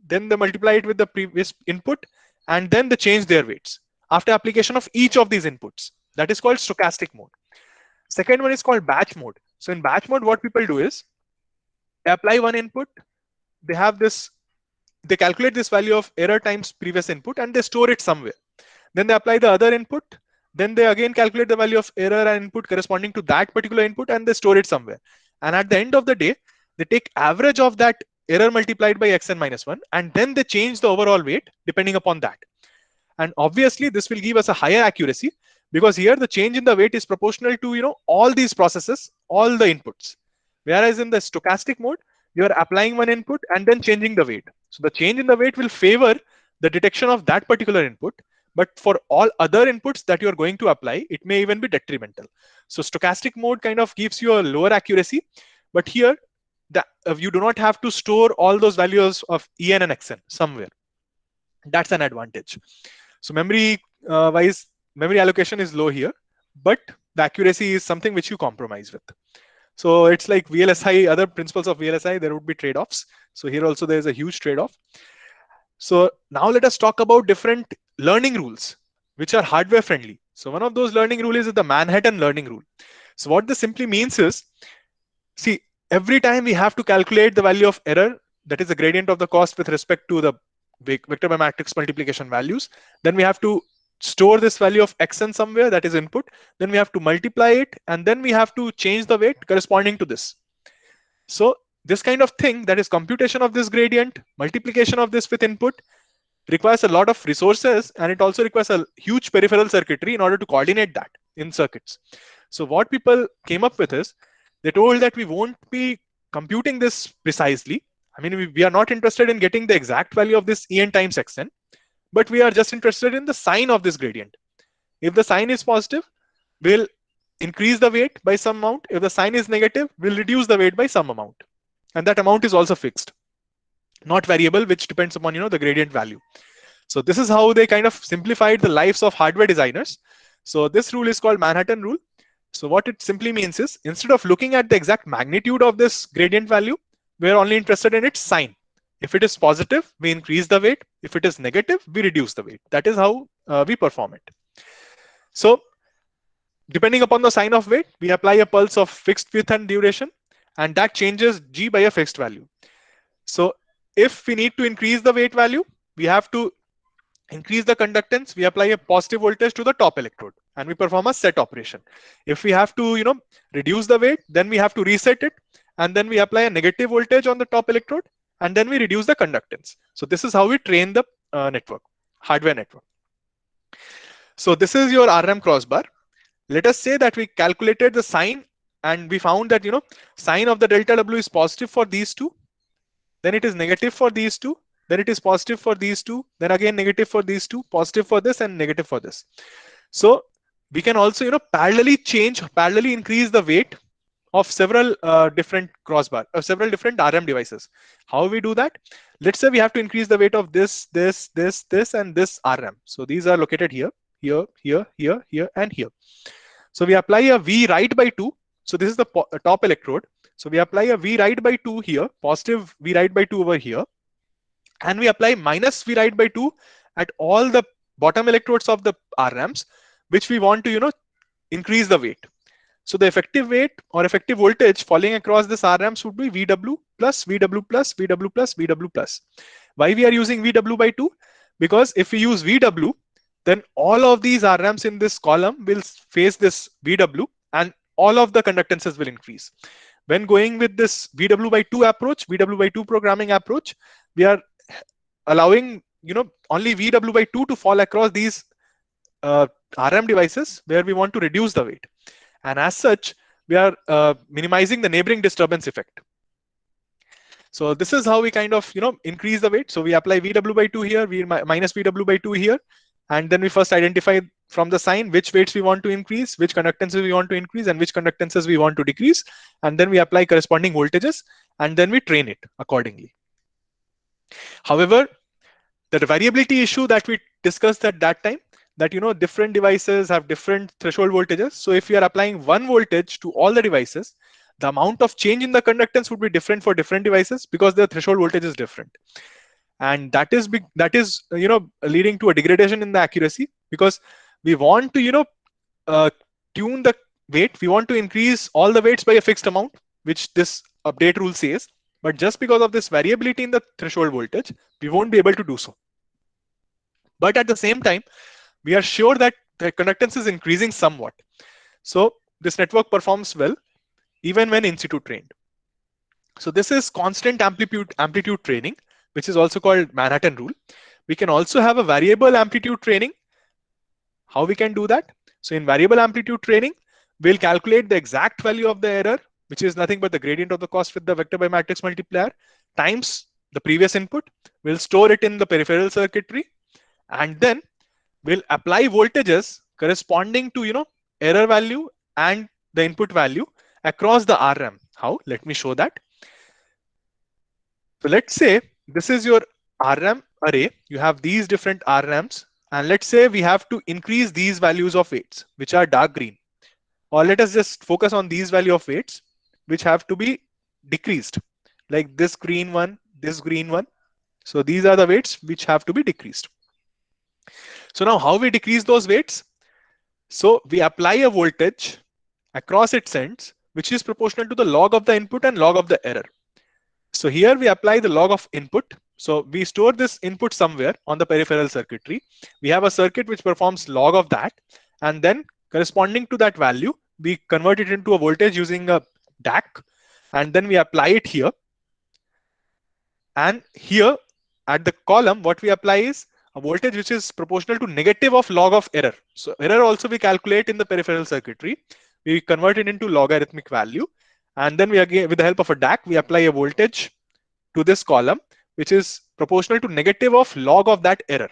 then they multiply it with the previous input, and then they change their weights after application of each of these inputs. That is called stochastic mode. Second one is called batch mode. So in batch mode, what people do is they apply one input, they have this, they calculate this value of error times previous input and they store it somewhere. Then they apply the other input, then they again calculate the value of error and input corresponding to that particular input and they store it somewhere. And at the end of the day, they take average of that error multiplied by xn minus 1 and then they change the overall weight depending upon that. And obviously this will give us a higher accuracy because here the change in the weight is proportional to all these processes, all the inputs. Whereas in the stochastic mode, you are applying one input and then changing the weight. So the change in the weight will favor the detection of that particular input. But for all other inputs that you are going to apply, it may even be detrimental. So stochastic mode kind of gives you a lower accuracy, but here you do not have to store all those values of en and xn somewhere. That's an advantage. So memory wise, memory allocation is low here, but the accuracy is something which you compromise with. So it's like VLSI, other principles of VLSI, there would be trade-offs. So here also there is a huge trade-off. So now let us talk about different learning rules which are hardware friendly. So one of those learning rules is the Manhattan learning rule. So what this simply means is, see, every time we have to calculate the value of error, that is the gradient of the cost with respect to the vector by matrix multiplication values, then we have to store this value of xn somewhere, that is input, then we have to multiply it, and then we have to change the weight corresponding to this. So this kind of thing, that is computation of this gradient, multiplication of this with input, requires a lot of resources, and it also requires a huge peripheral circuitry in order to coordinate that in circuits. So what people came up with is, they told that we won't be computing this precisely. I mean, we are not interested in getting the exact value of this en times xn, but we are just interested in the sign of this gradient. If the sign is positive, we'll increase the weight by some amount. If the sign is negative, we'll reduce the weight by some amount. And that amount is also fixed, not variable, which depends upon the gradient value. So this is how they kind of simplified the lives of hardware designers. So this rule is called Manhattan rule. So what it simply means is, instead of looking at the exact magnitude of this gradient value, we're only interested in its sign. If it is positive, we increase the weight. If it is negative, we reduce the weight. That is how we perform it. So depending upon the sign of weight, we apply a pulse of fixed width and duration, and that changes G by a fixed value. So if we need to increase the weight value, we have to increase the conductance. We apply a positive voltage to the top electrode and we perform a set operation. If we have to reduce the weight, then we have to reset it, and then we apply a negative voltage on the top electrode, and then we reduce the conductance. So this is how we train the network, hardware network. So this is your RM crossbar. Let us say that we calculated the sign and we found that, sign of the delta W is positive for these two, then it is negative for these two, then it is positive for these two, then again negative for these two, positive for this, and negative for this. So we can also, parallelly increase the weight of several different crossbar, several different RM devices. How we do that? Let's say we have to increase the weight of this, and this RM. So these are located here, here, and here. So we apply a V right by 2. So this is the top electrode. So we apply a V right by 2 here, positive V right by 2 over here, and we apply minus V right by 2 at all the bottom electrodes of the RMs, which we want to, increase the weight. So the effective weight or effective voltage falling across this RMs would be VW plus VW plus VW plus VW plus. Why we are using VW by 2? Because if we use VW, then all of these RMs in this column will face this VW, and all of the conductances will increase. When going with this VW by 2 approach, VW by 2 programming approach, we are allowing, only VW by 2 to fall across these RM devices where we want to reduce the weight. And as such, we are minimizing the neighboring disturbance effect. So this is how we kind of, increase the weight. So we apply VW by 2 here, we minus VW by 2 here. And then we first identify from the sign which weights we want to increase, which conductances we want to increase, and which conductances we want to decrease. And then we apply corresponding voltages, and then we train it accordingly. However, the variability issue that we discussed at that time, that different devices have different threshold voltages. So if you are applying one voltage to all the devices, the amount of change in the conductance would be different for different devices because the threshold voltage is different. And that is leading to a degradation in the accuracy, because we want to tune the weight. We want to increase all the weights by a fixed amount, which this update rule says. But just because of this variability in the threshold voltage, we won't be able to do so. But at the same time, we are sure that the conductance is increasing somewhat. So this network performs well even when in situ trained. So this is constant amplitude training, which is also called Manhattan rule. We can also have a variable amplitude training. How we can do that? So in variable amplitude training, we'll calculate the exact value of the error, which is nothing but the gradient of the cost with the vector by matrix multiplier times the previous input. We'll store it in the peripheral circuitry, and then we'll apply voltages corresponding to error value and the input value across the RM. How? Let me show that. So let's say this is your RM array. You have these different RMs, and let's say we have to increase these values of weights, which are dark green. Or let us just focus on these value of weights, which have to be decreased, like this green one, this green one. So these are the weights which have to be decreased. So now how we decrease those weights? So we apply a voltage across its ends, which is proportional to the log of the input and log of the error. So here we apply the log of input. So we store this input somewhere on the peripheral circuitry. We have a circuit which performs log of that, and then corresponding to that value, we convert it into a voltage using a DAC, and then we apply it here. And here at the column, what we apply is a voltage which is proportional to negative of log of error. So error also we calculate in the peripheral circuitry. We convert it into logarithmic value, and then we again, with the help of a DAC, we apply a voltage to this column, which is proportional to negative of log of that error.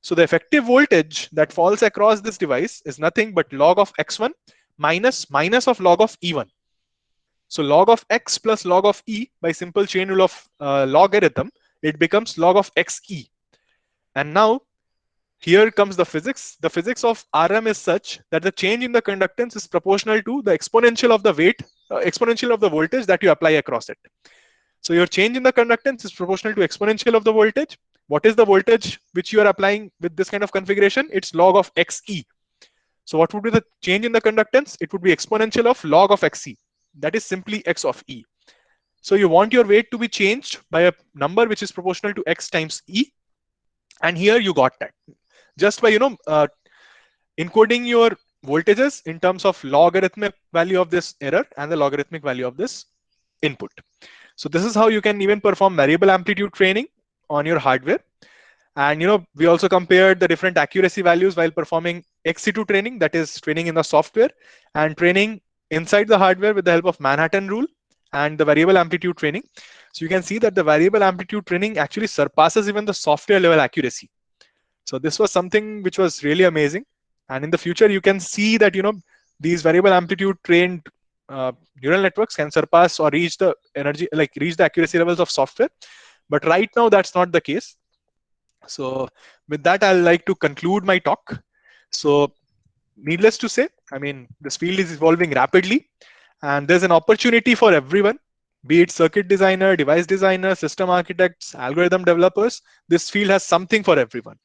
So the effective voltage that falls across this device is nothing but log of x1 minus of log of e1. So log of x plus log of e, by simple chain rule of logarithm, it becomes log of xe. And now here comes the physics. The physics of RM is such that the change in the conductance is proportional to the exponential of the weight, exponential of the voltage that you apply across it. So your change in the conductance is proportional to exponential of the voltage. What is the voltage which you are applying with this kind of configuration? It's log of xe. So what would be the change in the conductance? It would be exponential of log of xe. That is simply x of e. So you want your weight to be changed by a number which is proportional to x times e. And here you got that. Just by encoding your voltages in terms of logarithmic value of this error and the logarithmic value of this input. So this is how you can even perform variable amplitude training on your hardware. And we also compared the different accuracy values while performing ex situ training, that is training in the software, and training inside the hardware with the help of Manhattan rule and the variable amplitude training. So you can see that the variable amplitude training actually surpasses even the software level accuracy. So this was something which was really amazing. And in the future, you can see that, these variable amplitude trained neural networks can surpass or reach the energy, like reach the accuracy levels of software. But right now, that's not the case. So with that, I'd like to conclude my talk. So needless to say, I mean, this field is evolving rapidly, and there's an opportunity for everyone, be it circuit designer, device designer, system architects, algorithm developers. This field has something for everyone.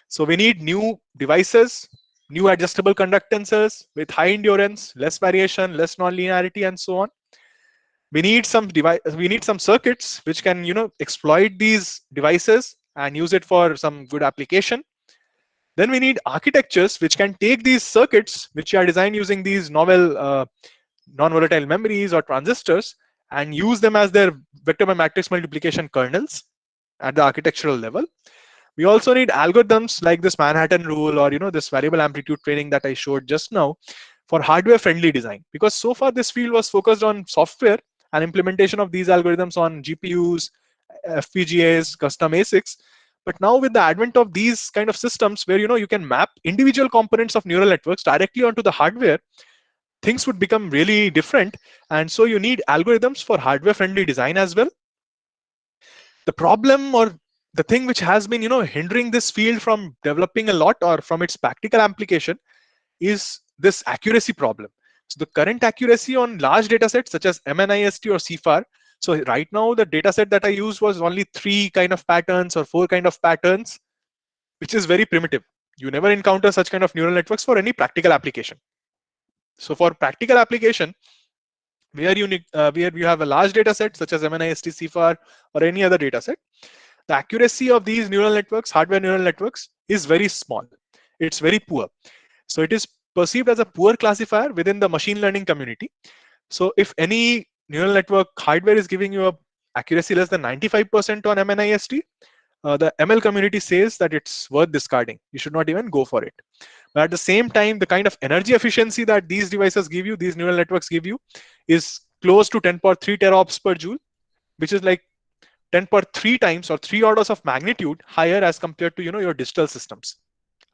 So we need new devices, new adjustable conductances with high endurance, less variation, less nonlinearity, and so on. We need some circuits which can, exploit these devices and use it for some good application. Then we need architectures which can take these circuits, which are designed using these novel non-volatile memories or transistors, and use them as their vector by matrix multiplication kernels at the architectural level. We also need algorithms like this Manhattan rule or this variable amplitude training that I showed just now for hardware friendly design, because so far this field was focused on software and implementation of these algorithms on GPUs, FPGAs, custom ASICs. But now with the advent of these kind of systems where you can map individual components of neural networks directly onto the hardware, things would become really different. And so you need algorithms for hardware friendly design as well. The problem, or the thing which has been hindering this field from developing a lot or from its practical application, is this accuracy problem. So the current accuracy on large data sets such as MNIST or CFAR, so right now the data set that I used was only 3 kind of patterns or 4 kind of patterns, which is very primitive. You never encounter such kind of neural networks for any practical application. So for practical application, where you have a large data set such as MNIST, CFAR, or any other data set, the accuracy of these neural networks, hardware neural networks, is very small. It's very poor. So it is perceived as a poor classifier within the machine learning community. So if any neural network hardware is giving you a accuracy less than 95% on MNIST, the ML community says that it's worth discarding. You should not even go for it. But at the same time, the kind of energy efficiency that these devices give you, these neural networks give you, is close to 10 power 3 teraops per joule, which is like 10 power 3 times or 3 orders of magnitude higher as compared to your digital systems.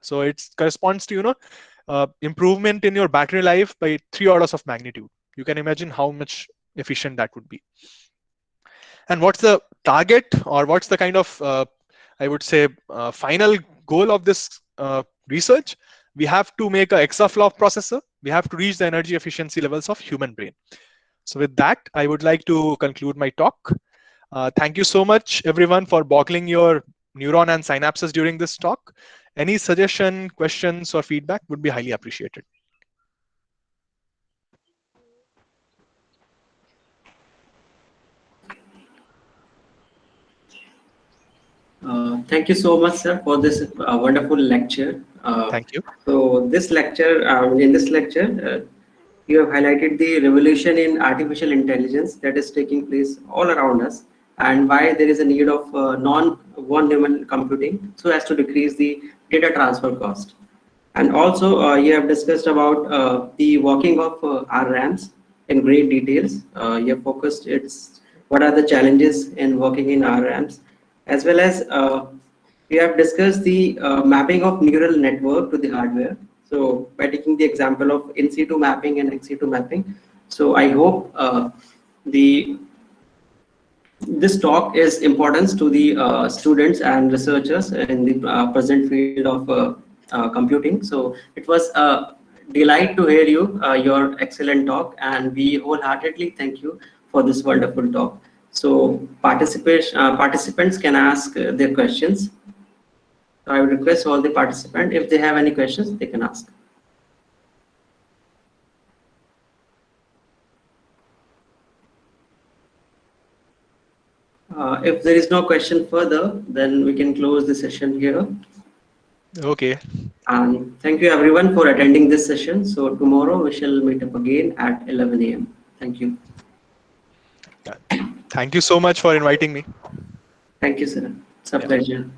So it corresponds to improvement in your battery life by 3 orders of magnitude. You can imagine how much efficient that would be. And what's the target, or what's the kind of I would say final goal of this research? We have to make a exaflop processor. We have to reach the energy efficiency levels of human brain. So with that, I would like to conclude my talk. Thank you so much, everyone, for boggling your neuron and synapses during this talk. Any suggestion, questions, or feedback would be highly appreciated. Thank you so much, sir, for this wonderful lecture. Thank you. So this lecture, in this lecture, you have highlighted the revolution in artificial intelligence that is taking place all around us, and why there is a need of non-von Neumann computing so as to decrease the data transfer cost. And also, you have discussed about the working of RRAMs in great details. You have focused what are the challenges in working in RRAMs, as well as we have discussed the mapping of neural network to the hardware. So by taking the example of in situ mapping and ex situ mapping, so I hope this talk is importance to the students and researchers in the present field of computing. So it was a delight to hear your excellent talk, and we wholeheartedly thank you for this wonderful talk. So participants can ask their questions. So I would request all the participants, if they have any questions, they can ask. If there is no question further, then we can close the session here. Okay. And thank you everyone for attending this session. So tomorrow we shall meet up again at 11 a.m. Thank you. Thank you so much for inviting me. Thank you, sir. It's a pleasure.